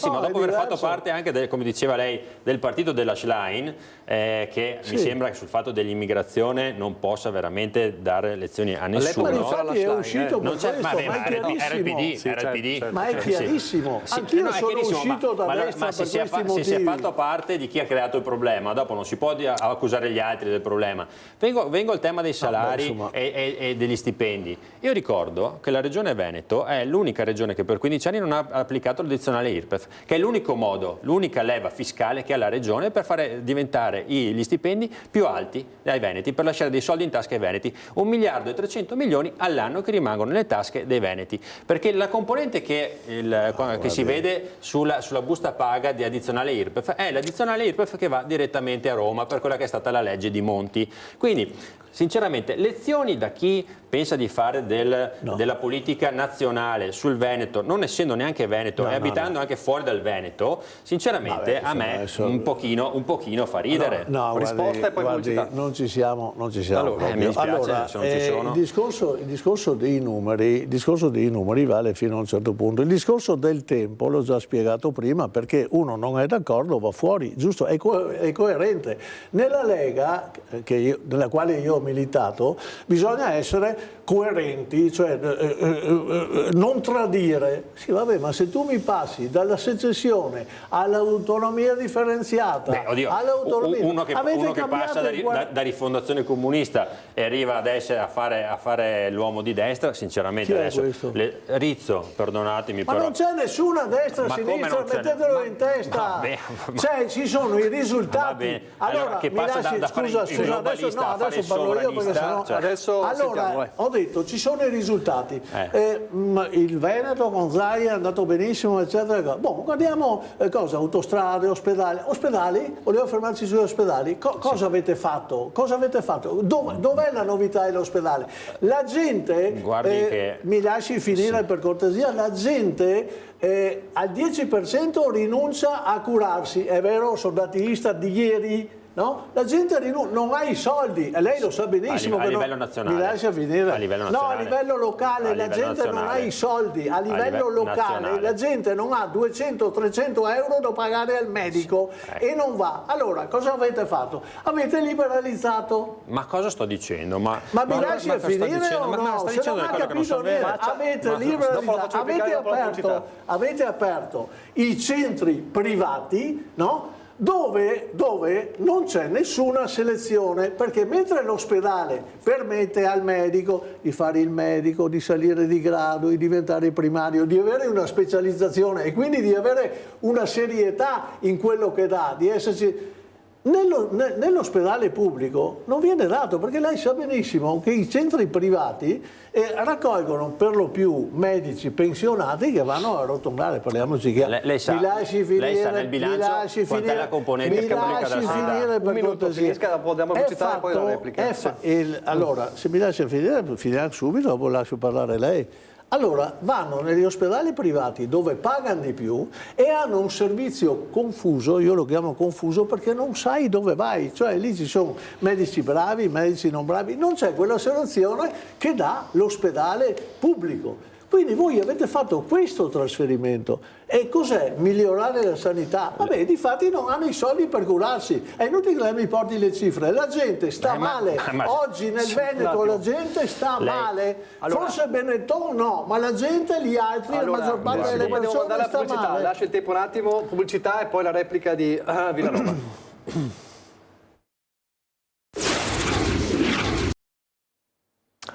fatto parte anche, come diceva lei, del partito della Schlein, che mi sembra che sul fatto dell'immigrazione non possa veramente dare lezioni a nessuno.
Ma infatti è uscito per questo,
ma era il PD.
Ma è chiarissimo. Anch'io sono uscito da destra per questi motivi.
Se si è fatto parte di chi ha creato il problema, dopo non si può accusare gli altri del problema. Vengo al tema dei salari e degli stipendi. Io ricordo che la regione Veneto è l'unica regione che per 15 anni non ha applicato l'addizionale IRPEF, che è l'unico modo, l'unica leva fiscale che ha la regione per fare diventare gli stipendi più alti ai veneti, per lasciare dei soldi in tasca ai veneti. 1 miliardo e 300 milioni all'anno che rimangono nelle tasche dei veneti, perché la componente che si vede sulla busta paga di addizionale IRPEF è l'addizionale IRPEF che va direttamente a Roma per quella che è stata la legge di Monti. Quindi sinceramente, lezioni da chi pensa di fare della politica nazionale sul Veneto, non essendo neanche Veneto e abitando anche fuori dal Veneto, sinceramente a me un pochino fa ridere.
Risposta e poi pubblicità. Non ci siamo.
Allora, mi dispiace se non ci sono.
Il discorso dei numeri vale fino a un certo punto. Il discorso del tempo l'ho già spiegato prima, perché uno non è d'accordo, va fuori, giusto? È coerente. Nella Lega, nella quale io ho militato, bisogna essere coerenti, cioè non tradire. Sì, vabbè, ma se tu mi passi dalla secessione all'autonomia differenziata,
uno che passa da Rifondazione Comunista e arriva adesso a fare l'uomo di destra, sinceramente adesso Rizzo, perdonatemi,
ma non c'è nessuna destra e sinistra, mettetelo in testa. Ci sono i risultati. Allora mi lasci, scusa, adesso parlo io, perché sennò allora ho detto ci sono i risultati. Il Veneto con Zaia è andato benissimo, eccetera. Guardiamo autostrade, ospedali, volevo fermarci sugli ospedali. Cosa avete fatto? Dov'è la novità dell'ospedale? La gente, mi lasci finire per cortesia, la gente al 10% rinuncia a curarsi. È vero, sono dati Istat di ieri, no? La gente non ha i soldi e lei lo sa benissimo.
A livello nazionale.
Mi lascia finire.
A livello nazionale.
No, a livello locale
A
la
livello
gente non ha
nazionale.
i soldi. A livello locale
nazionale.
la gente non ha 200-300 euro da pagare al medico e non va. Allora, cosa avete fatto? Avete liberalizzato.
Ma cosa sto dicendo? Ma
mi lasci finire o no? Se non ha capito niente, avete liberalizzato, avete aperto i centri privati, no? Dove non c'è nessuna selezione, perché mentre l'ospedale permette al medico di fare il medico, di salire di grado, di diventare primario, di avere una specializzazione e quindi di avere una serietà in quello che dà, di esserci... Nell'ospedale pubblico non viene dato, perché lei sa benissimo che i centri privati raccolgono per lo più medici pensionati che vanno a arrotondare, parliamoci chiaro.
Lei sa nel bilancio quant'è la componente pubblica della sanità?
Un minuto, finisca, dopo diamo pubblicità e poi la replica.
Allora, se mi lascia finire, finiamo subito, dopo lascio parlare lei. Allora vanno negli ospedali privati dove pagano di più e hanno un servizio confuso, io lo chiamo confuso perché non sai dove vai, cioè lì ci sono medici bravi, medici non bravi, non c'è quella selezione che dà l'ospedale pubblico. Quindi voi avete fatto questo trasferimento. E cos'è? Migliorare la sanità? Vabbè, difatti non hanno i soldi per curarsi. È inutile che lei mi porti le cifre. La gente sta male. Oggi nel Veneto la gente sta male.
Allora,
forse Benetton no, ma la gente, gli altri, la maggior parte delle persone sta male.
Lascia il tempo un attimo, pubblicità e poi la replica di Villanova.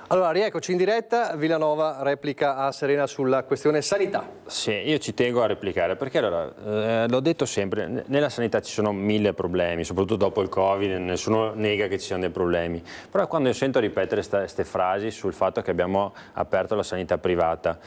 Allora, rieccoci in diretta, Villanova replica a Serena sulla questione sanità.
Sì, io ci tengo a replicare perché allora, l'ho detto sempre, nella sanità ci sono 1000 problemi, soprattutto dopo il Covid, nessuno nega che ci siano dei problemi, però quando io sento ripetere queste frasi sul fatto che abbiamo aperto la sanità privata,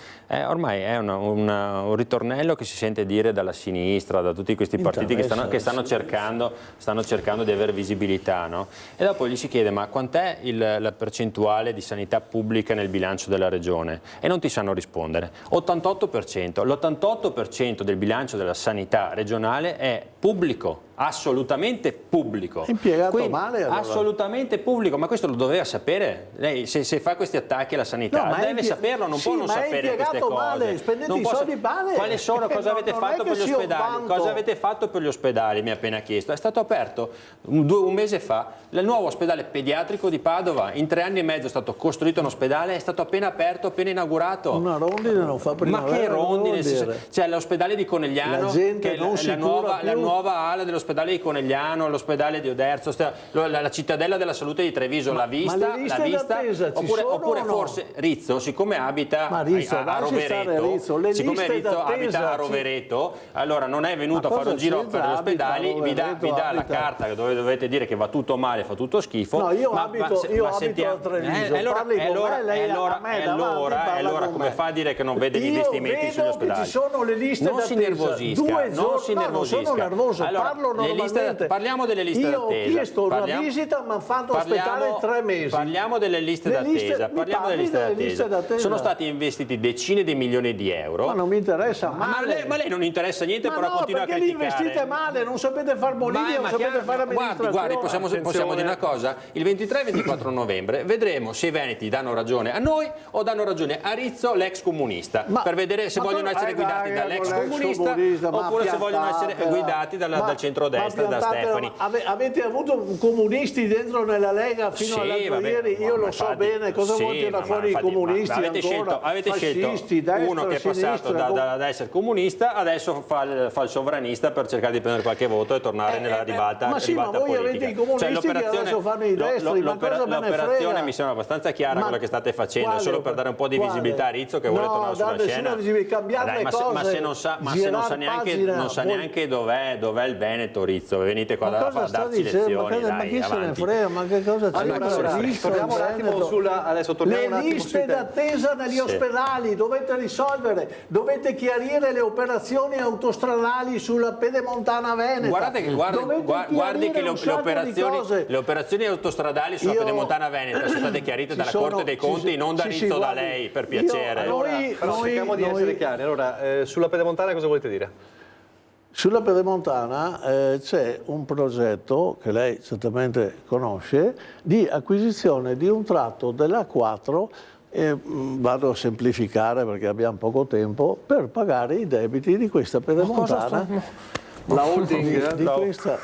ormai è un ritornello che si sente dire dalla sinistra, da tutti questi partiti che stanno cercando di avere visibilità, no? E dopo gli si chiede ma quant'è la percentuale di sanità pubblica nel bilancio della regione e non ti sanno rispondere. 88%, l'88% del bilancio della sanità regionale è pubblico, assolutamente pubblico.
Impiegato male allora.
Assolutamente pubblico, ma questo lo doveva sapere. Lei se fa questi attacchi alla sanità deve saperlo, non può non sapere queste cose.
Male, spendete i soldi male.
Quali sono? Cosa avete fatto per gli ospedali? Cosa avete fatto per gli ospedali? Mi ha appena chiesto. È stato aperto un mese fa il nuovo ospedale pediatrico di Padova. In 3 anni e mezzo è stato costruito un ospedale, è stato appena aperto, appena inaugurato.
Una rondine non fa prima.
Ma che rondine? C'è l'ospedale di Conegliano, che è la nuova ala dell'ospedale di Conegliano, l'ospedale di Oderzo, la cittadella della salute di Treviso, l'ha vista, oppure forse Rizzo, siccome abita a Rovereto, allora non è venuto a fare un giro per gli ospedali, vi dà la carta dove dovete dire che va tutto male, fa tutto schifo.
No, io abito a Treviso,
allora come fa a dire che non vede gli investimenti sugli ospedali?
Ci sono le liste
non si nervosisca, non si nervosisca.
Non sono nervoso, parlo normalmente.
Parliamo delle liste d'attesa.
Io ho chiesto una visita, mi hanno fatto aspettare 3 mesi.
Parliamo delle liste d'attesa. Sono stati investiti decine di milioni di euro.
Ma non mi interessa male.
Ma lei non interessa niente, però continua a criticare.
Ma perché li investite male, non sapete fare politica, non sapete fare amministrazione.
Guardi, possiamo dire una cosa? Il 23 e 24 novembre vedremo se i veneti danno ragione a noi o danno ragione a Rizzo, l'ex comunista, per vedere se vogliono essere guidati dall'ex comunista oppure se vogliono essere guidati dal centrodestra, da Stefani.
Avete avuto comunisti dentro nella Lega fino all'altro ieri, io lo so bene, cosa vuol tirare fuori i comunisti ancora?
Avete scelto uno che è passato da essere comunista, adesso fa il sovranista per cercare di prendere qualche voto e tornare nella ribalta
ma
politica.
Ma voi avete i comunisti che adesso fanno i destri, ma cosa me ne frega?
L'operazione mi sembra abbastanza chiara quella che state facendo, solo per dare un po' di visibilità a Rizzo che vuole tornare sulla scena. Ma se non sa neanche dov'è il Veneto, Rizzo, venite qua a darci lezioni.
Ma chi se ne frega? Ma che cosa c'è?
Torniamo un attimo
le liste d'attesa negli ospedali dovete risolvere, dovete chiarire le operazioni autostradali sulla Pedemontana Veneta.
Guardi che le operazioni autostradali sulla Pedemontana Veneta sono state chiarite dalla Corte dei Conti, non da Rizzo, da lei, per piacere.
Però cerchiamo di essere chiari. Allora, sulla Pedemontana cosa volete dire?
Sulla Pedemontana c'è un progetto che lei certamente conosce di acquisizione di un tratto dell'A4, vado a semplificare perché abbiamo poco tempo, per pagare i debiti di questa Pedemontana.
La holding
di questa...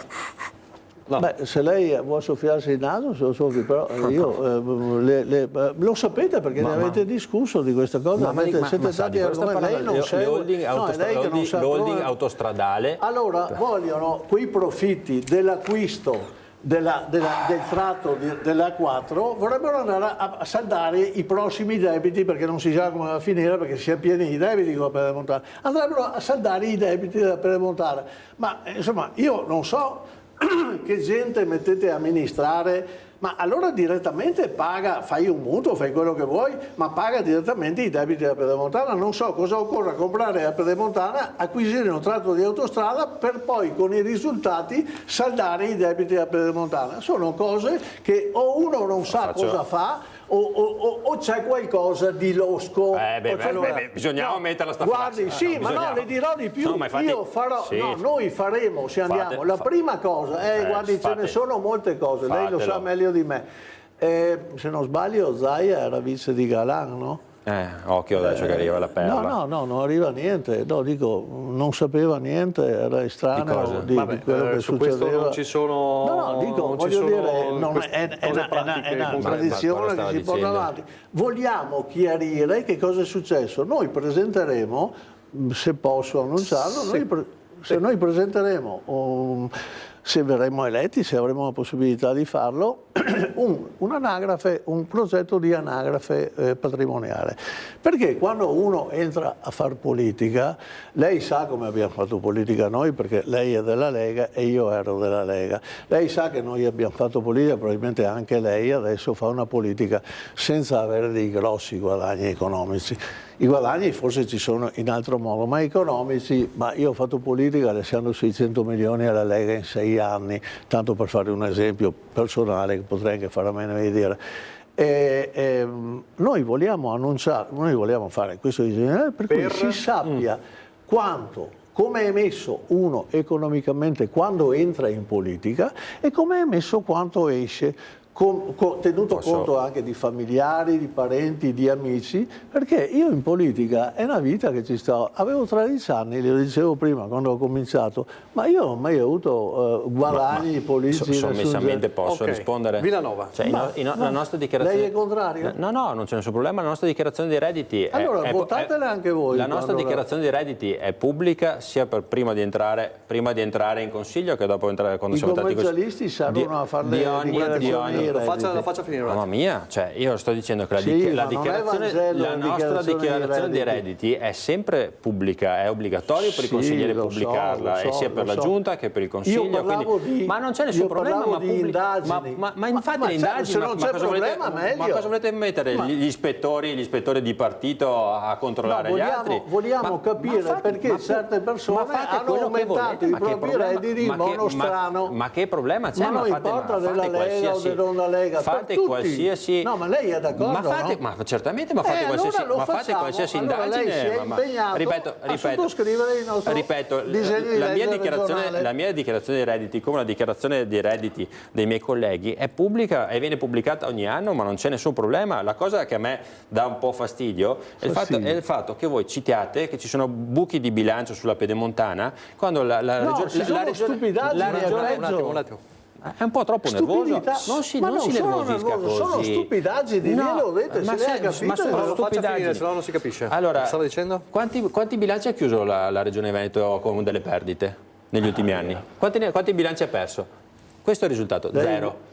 No. Beh, se lei vuole soffiarsi il naso, se lo soffi, però io lo sapete perché ne avete discusso di questa cosa. Siete stati lei non segue,
l'holding autostradale.
Allora vogliono quei profitti dell'acquisto del tratto dell'A4, vorrebbero andare a saldare i prossimi debiti, perché non si sa come va a finire, perché si è pieni di debiti con la Pedemontana. Andrebbero a saldare i debiti della Pedemontana. Ma insomma, io non so che gente mettete a amministrare, ma allora direttamente paga, fai un mutuo, fai quello che vuoi, ma paga direttamente i debiti della Pedemontana. Non so cosa occorra comprare la Pedemontana, acquisire un tratto di autostrada per poi con i risultati saldare i debiti della Pedemontana. Sono cose che o uno non sa cosa fa o c'è qualcosa di losco.
Bisognava metterla sta
guardi, frase. Sì, ma no, le dirò di più.
No, infatti,
io farò,
sì.
No, noi faremo, se andiamo. La prima cosa, guardi, ce ne sono molte cose, lei lo sa meglio di me. Se non sbaglio, Zaia era vice di Galan, no?
Occhio adesso che arriva la perla.
No, non arriva niente. No, dico, non sapeva niente, era estraneo di quello che
su
succedeva.
Questo non ci sono.
No, dico, voglio dire, è una tradizione che si porta avanti. Vogliamo chiarire che cosa è successo. Noi presenteremo, se posso annunciarlo, noi presenteremo se verremo eletti, se avremo la possibilità di farlo, un progetto di anagrafe patrimoniale. Perché quando uno entra a far politica, lei sa come abbiamo fatto politica noi, perché lei è della Lega e io ero della Lega. Lei sa che noi abbiamo fatto politica, probabilmente anche lei adesso fa una politica senza avere dei grossi guadagni economici. I guadagni forse ci sono in altro modo, ma economici, ma io ho fatto politica lasciando 600 milioni alla Lega in 6 anni, tanto per fare un esempio personale che potrei anche fare a meno di dire. Noi vogliamo annunciare, noi vogliamo fare questo disegno per cui si sappia quanto, come è messo uno economicamente quando entra in politica e come è messo quando esce. Tenuto conto anche di familiari, di parenti, di amici, perché io in politica è una vita che ci sto. Avevo 13 anni, le dicevo prima quando ho cominciato, ma io non ho mai avuto guadagni politici.
Sommessamente posso rispondere?
Villanova.
Cioè, la nostra dichiarazione...
Lei è contrario?
No, non c'è nessun problema. La nostra dichiarazione dei redditi
allora votatela anche voi.
La nostra dichiarazione dei redditi è pubblica sia per prima di entrare in consiglio che dopo entrare quando siamo entrati in consiglio.
I commercialisti saranno a fare le dichiarazioni.
La faccia finire.
Mamma mia, cioè io sto dicendo che la nostra dichiarazione dei redditi è sempre pubblica, è obbligatorio per i consiglieri pubblicarla, e sia per la giunta che per il consiglio. Ma non c'è nessun problema. Ma infatti le indagini, ma cosa volete mettere gli ispettori di partito a controllare gli altri?
Vogliamo capire perché certe persone hanno aumentato i propri redditi in modo strano.
Ma che problema c'è?
Ma non importa della Lega o della Lega.
Fate qualsiasi.
No, ma lei è d'accordo?
Ma certamente, ma fate qualsiasi indagine. Ripeto, la mia dichiarazione dei redditi, come la dichiarazione dei redditi dei miei colleghi, è pubblica e viene pubblicata ogni anno, ma non c'è nessun problema. La cosa che a me dà un po' fastidio è il fatto che voi citiate che ci sono buchi di bilancio sulla Pedemontana quando la regione. È un po' troppo nervoso. Non si nervosisca così.
Sono stupidaggini, lo vedete, se lei ha capito.
Ma sono stupidaggini, se no non si capisce.
Allora,
stava dicendo?
Quanti bilanci ha chiuso la Regione Veneto con delle perdite negli ultimi anni? Quanti bilanci ha perso? Questo è il risultato, zero.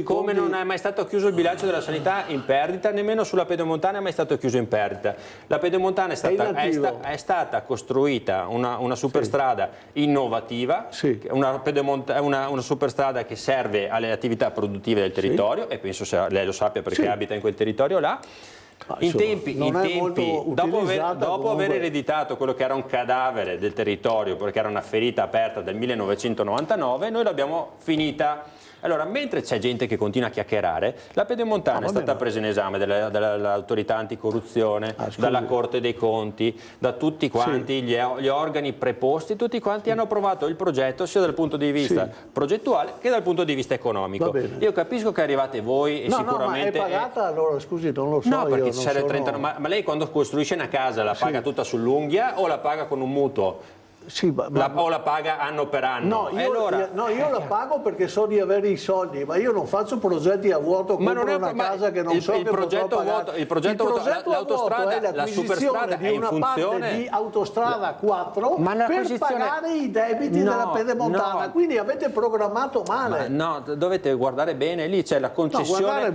Come non è mai stato chiuso il bilancio della sanità in perdita, nemmeno sulla Pedemontana è mai stato chiuso in perdita. La Pedemontana è stata costruita una superstrada innovativa, una superstrada che serve alle attività produttive del territorio, e penso lei lo sappia perché abita in quel territorio là. In tempi, dopo aver
comunque...
ereditato quello che era un cadavere del territorio, perché era una ferita aperta del 1999, noi l'abbiamo finita. Allora, mentre c'è gente che continua a chiacchierare, la Pedemontana è stata presa in esame dall'autorità anticorruzione, dalla Corte dei Conti, da tutti quanti gli organi preposti, tutti quanti hanno approvato il progetto sia dal punto di vista progettuale che dal punto di vista economico. Io capisco che arrivate voi e sicuramente...
ma è pagata allora, scusi, non lo so.
No, perché
ci
c'è 30... ma lei quando costruisce una casa la paga tutta sull'unghia o la paga con un mutuo? O la paga anno per anno?
Io la pago perché so di avere i soldi, ma io non faccio progetti a vuoto, compro una casa che non so che potrò pagare.
Il progetto l'autostrada
è l'acquisizione di una parte di autostrada 4 per pagare i debiti della Pedemontana, quindi avete programmato male.
No, dovete guardare bene, lì c'è la concessione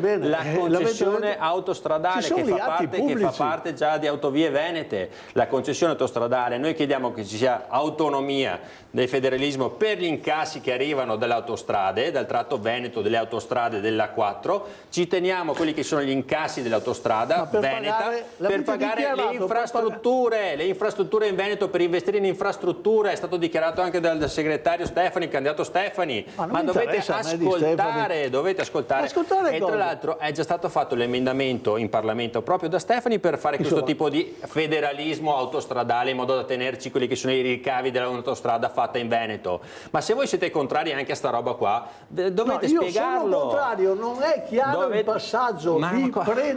autostradale che fa parte già di Autovie Venete, la concessione autostradale. Noi chiediamo che ci sia autonomia del federalismo per gli incassi che arrivano dalle autostrade, dal tratto veneto delle autostrade della 4, ci teniamo quelli che sono gli incassi dell'autostrada veneta per pagare le infrastrutture in Veneto, per investire in infrastrutture, è stato dichiarato anche dal segretario Stefani, il candidato Stefani, ma dovete ascoltare, e tra l'altro è già stato fatto l'emendamento in Parlamento proprio da Stefani per fare questo tipo di federalismo autostradale in modo da tenerci quelli che sono i ricavi dell'autostrada fatta in Veneto. Ma se voi siete contrari anche a sta roba qua, dovete spiegarlo.
Io sono contrario, non è chiaro il passaggio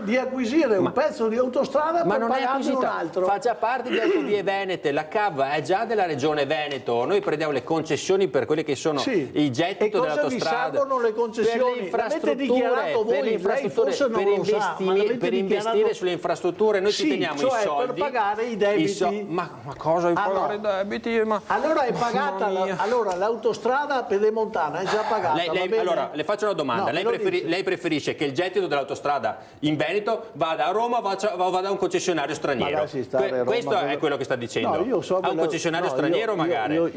di acquisire un pezzo di autostrada per pagarne un altro.
Fa già parte di Autovie Venete, la CAV è già della regione Veneto, noi prendiamo le concessioni per quelli che sono il gettito dell'autostrada.
E cosa vi servono le concessioni? L'avete dichiarato voi, lei forse non lo sa,
per investire sulle infrastrutture, noi ci teniamo i soldi.
Per pagare i debiti.
Ma cosa pagare i debiti?
Allora è pagata, allora l'autostrada Pedemontana è già pagata.
Allora le faccio una domanda, lei preferisce che il gettito dell'autostrada in Veneto vada a Roma o vada a un concessionario straniero? Questo è quello che sta dicendo. A un concessionario straniero magari. Noi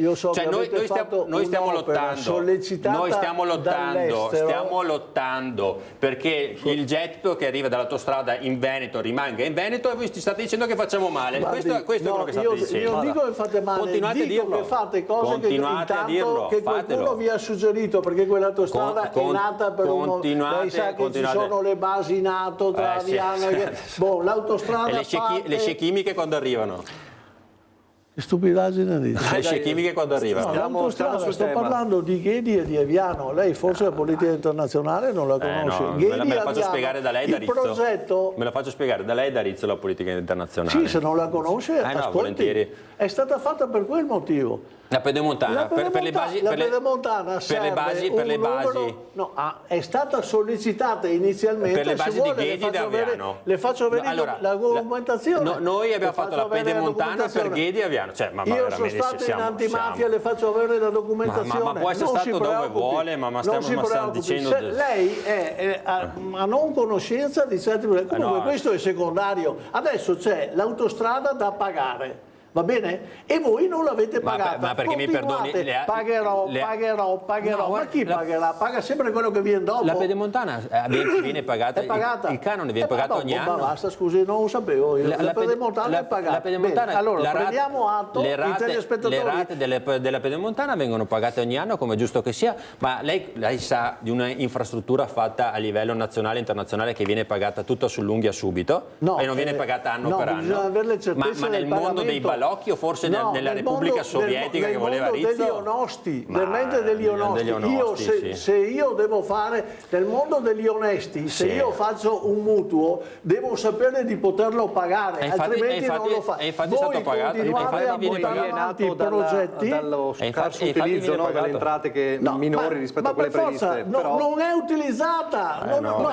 stiamo lottando perché il gettito che arriva dall'autostrada in Veneto rimanga in Veneto e voi ci state dicendo che facciamo male. Questo è quello che state dicendo.
Io non dico che fate male,
continuate a dirlo.
Che fate cose che qualcuno vi ha suggerito, perché quell'autostrada è nata per lei sa che ci sono le basi NATO tra Aviano l'autostrada
le scie chimiche quando arrivano.
Stupidaggine di
le scie chimiche quando arrivano.
Sto parlando di Ghedi e di Aviano. Lei forse la politica internazionale non la conosce.
Me la faccio spiegare da lei, da Rizzo. Me la faccio spiegare da lei, da Rizzo, la politica internazionale.
Sì, se non la conosce, ascolti,
volentieri.
È stata fatta per quel motivo.
La Pedemontana, per le basi,
è stata sollecitata inizialmente
per le basi di Ghedi e di Aviano.
Le faccio vedere la documentazione.
Noi abbiamo fatto la Pedemontana per Ghedi e Aviano.
Io sono stato in antimafia, le faccio avere la documentazione.
Ma può essere stato dove vuole, ma stiamo dicendo.
Lei è a non conoscenza di certi problemi. Comunque questo è secondario. Adesso c'è l'autostrada da pagare. Va bene? E voi non l'avete pagata.
Ma perché mi perdoni?
Pagherò. Ma chi pagherà? Paga sempre quello che viene dopo.
La Pedemontana viene pagata.
È pagata.
Il canone viene pagato ogni anno.
Ma basta, scusi, non lo sapevo io. La Pedemontana è pagata.
La Pedemontana,
allora, prendiamo atto,
le rate della Pedemontana vengono pagate ogni anno, come è giusto che sia, ma lei sa di una infrastruttura fatta a livello nazionale e internazionale che viene pagata tutta sull'unghia subito e non viene pagata anno per anno. Ma nel mondo dei balocchi o forse nella Repubblica Sovietica che voleva Rizzo?
Nel mondo degli onesti. Se io devo fare nel mondo degli onesti, se io faccio un mutuo devo sapere di poterlo pagare, altrimenti non lo fa.
E infatti è stato pagato,
infatti viene nato
dallo scarso utilizzo delle entrate minori rispetto a quelle previste.
Non è utilizzata,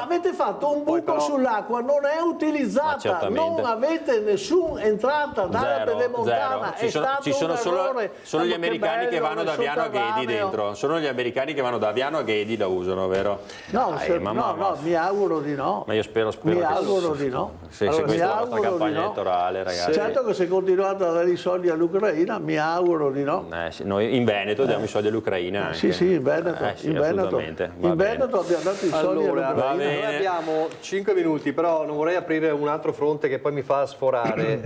avete fatto un buco sull'acqua, non è utilizzata, non avete nessuna entrata dalla Pedemontana. lontana,
zero. Ci sono solo gli americani che vanno da Aviano a Ghedi dentro. Sono gli americani che vanno da Aviano a Ghedi, la usano, vero?
No, no, mi auguro di no.
Ma io spero
mi auguro di no.
Se questa è la vostra campagna elettorale, ragazzi.
Certo che se continuate a dare i soldi all'Ucraina, mi auguro di no.
Sì, noi in Veneto diamo i soldi all'Ucraina. Anche.
Sì, in Veneto.
Sì,
in Veneto abbiamo dato i soldi all'Ucraina.
Noi abbiamo 5 minuti, però non vorrei aprire un altro fronte che poi mi fa sforare.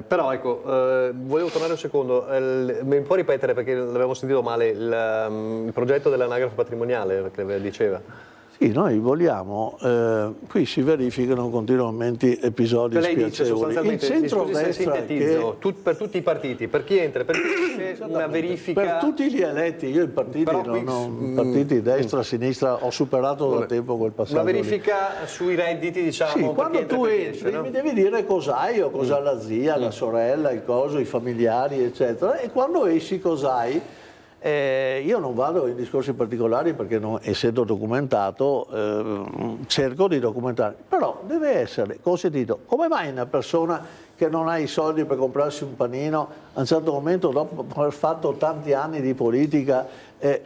Però ecco, volevo tornare un secondo. Mi può ripetere, perché l'avevamo sentito male, il progetto dell'anagrafe patrimoniale che diceva?
Sì, noi vogliamo, qui si verificano continuamente episodi
lei
spiacevoli.
dice sostanzialmente,
il centro-destra
per tutti i partiti, per chi entra, per chi c'è una verifica...
Per tutti gli eletti, io i partiti, partiti destra, sinistra, ho superato da tempo quel passaggio.
Una verifica sui redditi, diciamo,
sì, quando tu entri mi devi dire cos'hai, o cos'ha la zia, la sorella, il coso, i familiari, eccetera, e quando esci cos'hai. Io non vado in discorsi particolari perché essendo documentato cerco di documentare, però deve essere consentito. Come mai una persona che non ha i soldi per comprarsi un panino a un certo momento, dopo aver fatto tanti anni di politica,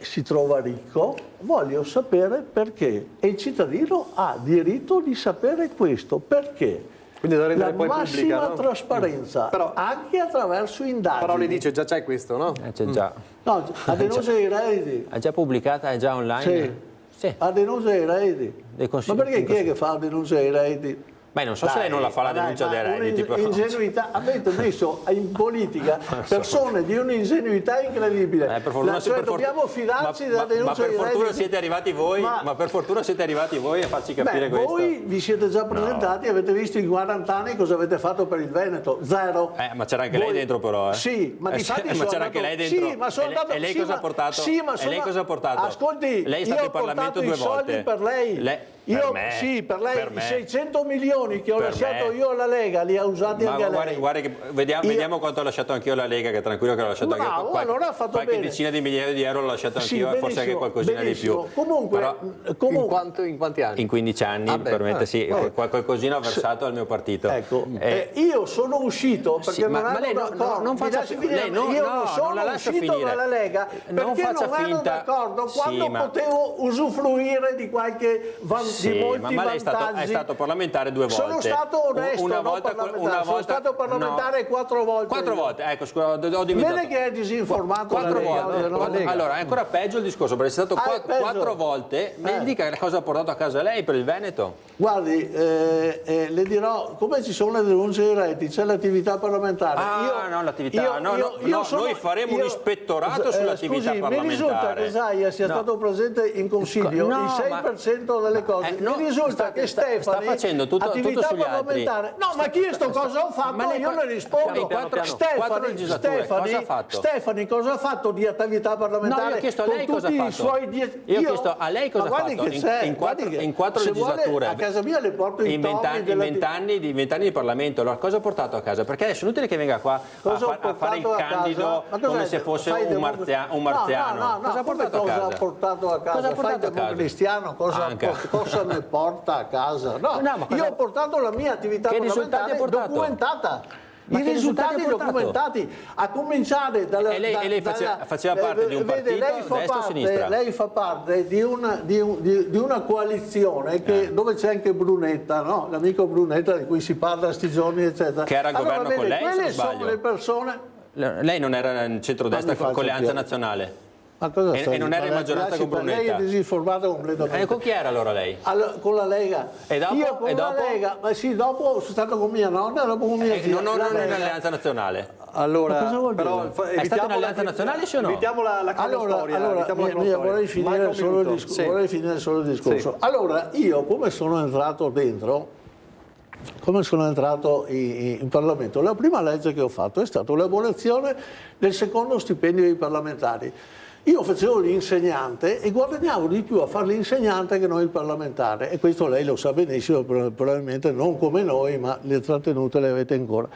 si trova ricco? Voglio sapere perché, e il cittadino ha diritto di sapere questo, perché.
Quindi da rendere
la
poi
massima
pubblica, no?
trasparenza, però, anche attraverso indagini.
Però lei dice già c'è questo, no?
C'è già.
No, a denuncia dei redditi.
È già pubblicata, è già online?
Sì. A denuncia dei redditi. Ma perché chi è che fa la denuncia dei redditi?
Beh, non so se lei non la fa la denuncia dei redditi.
Ingenuità. Avete messo in politica persone di un'ingenuità incredibile. Dobbiamo fidarci della denuncia dei redditi.
Ma per fortuna siete arrivati voi, ma per fortuna siete arrivati voi a farci capire questo.
Voi vi siete già presentati, avete visto in 40 anni cosa avete fatto per il Veneto? Zero.
Ma c'era anche lei dentro però,
Sì, ma difatti
ma c'era anche lei dentro.
Sì, ma sono andato.
E lei cosa ha portato?
E
lei cosa ha portato?
Ascolti,
lei è stato in Parlamento 2 volte.
Per lei. Per lei i 600 milioni che ho lasciato io alla Lega li ha usati anche lei.
Guarda che vediamo quanto ho lasciato anch'io alla Lega, che tranquillo che l'ho lasciato anche io.
Allora ha fatto
qualche
bene.
decina di migliaia di euro l'ho lasciato anch'io, forse anche qualcosina di più.
Comunque,
in quanti anni?
In 15 anni, permette, sì, qualcosina ho versato al mio partito.
Ecco, io sono uscito perché
non faccia finta.
Io non sono uscito dalla Lega perché non ero d'accordo quando potevo usufruire di qualche di molti vantaggi.
È stato parlamentare 2 volte.
Sono stato onesto, sono stato parlamentare 4 volte.
4 volte, ecco, scusa, ho dimenticato.
Vede che è disinformato.
4 volte. Allora, è ancora peggio il discorso, perché è stato 4 volte. Mi dica cosa ha portato a casa lei per il Veneto?
Guardi, le dirò, come ci sono le denunce di redditi, c'è l'attività parlamentare.
Noi faremo un ispettorato sull'attività parlamentare.
Mi risulta che Zaia sia stato presente in consiglio il 6% delle cose. Mi risulta che Stefani
sta facendo tutto sugli altri.
No, ma chi è sto cosa ho fatto? Io ne rispondo. Stefani cosa ha fatto di attività parlamentare?
No, io ho chiesto a lei cosa ha fatto. Io ho chiesto a lei cosa ha fatto in 4 legislature.
A casa mia le porto
in 20 anni di Parlamento. Allora cosa ha portato a casa? Perché adesso è inutile che venga qua a fare il candido come se fosse un marziano. Cosa ha portato a casa?
Cosa ha portato a casa? Fai democristiano, cosa ne porta a casa? No, io ho portato la mia attività parlamentare documentata. I risultati documentati, a cominciare dalla...
lei faceva parte di un partito, destra o sinistra?
Lei fa parte di una coalizione dove c'è anche Brunetta, no? L'amico Brunetta di cui si parla sti giorni, eccetera.
Che era al governo con lei,
quelle
se non sbaglio.
Sono le persone...
Lei non era in centrodestra con l'Alleanza Nazionale?
E
non era in maggioranza con Brunetta?
Lei è disinformato completamente.
Con chi era allora lei?
Con la Lega.
E dopo?
Io con la Lega, ma sì, dopo sono stato con mia nonna, dopo con mia zia.
Non in Alleanza Nazionale?
Allora,
però,
è stata in Alleanza Nazionale, sì o no?
Evitiamo la storia.
Vorrei finire solo il discorso. Sì. Allora, io come sono entrato dentro, come sono entrato in Parlamento, la prima legge che ho fatto è stata l'abolizione del secondo stipendio dei parlamentari. Io facevo l'insegnante e guadagnavo di più a fare l'insegnante che non il parlamentare, e questo lei lo sa benissimo, probabilmente non come noi, ma le trattenute le avete ancora.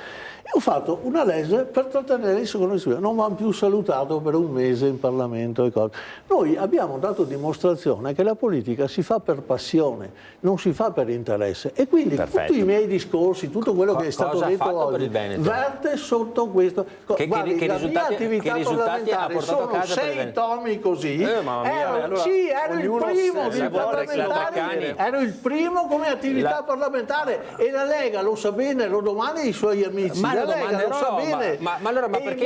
E ho fatto una legge per trattenere il secondo istruzione. Non mi hanno più salutato per un mese in Parlamento e cose. Noi abbiamo dato dimostrazione che la politica si fa per passione, non si fa per interesse. E quindi tutti i miei discorsi, tutto quello che è stato detto oggi, verte sotto questo. Guardi, la mia attività parlamentare sono 6 tomi così. Ero il primo di parlamentari, ero il primo come attività parlamentare, e la Lega lo sa bene, lo domani ai suoi amici.
Ma
la Lega lo sa bene.
Ma allora, ma perché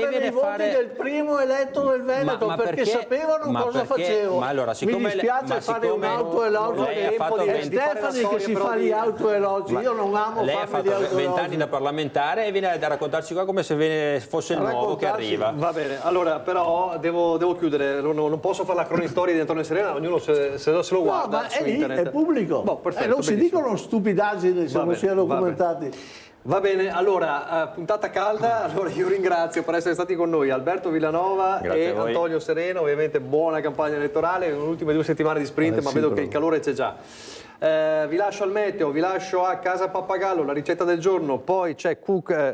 viene
i voti del primo eletto del Veneto, perché sapevano cosa facevo.
Ma allora,
mi dispiace fare un autoelogio, è Stefani che si fa gli autoelogi, io non amo
lei ha fatto 20 anni da parlamentare e viene a raccontarci qua come se fosse il nuovo che arriva.
Va bene, allora però devo chiudere, non posso fare la cronistoria di Antonio Serena, ognuno se lo guarda su internet.
È pubblico,
perfetto,
non si dicono stupidaggini se non si è documentati.
Va bene, allora, puntata calda, allora io ringrazio per essere stati con noi Alberto Villanova e Antonio Serena, ovviamente buona campagna elettorale, ultime 2 settimane di sprint, ma vedo che il calore c'è già. Vi lascio al meteo, vi lascio a Casa Pappagallo, la ricetta del giorno, poi c'è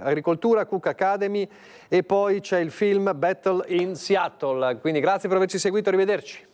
Agricoltura, Cook Academy e poi c'è il film Battle in Seattle, quindi grazie per averci seguito, arrivederci.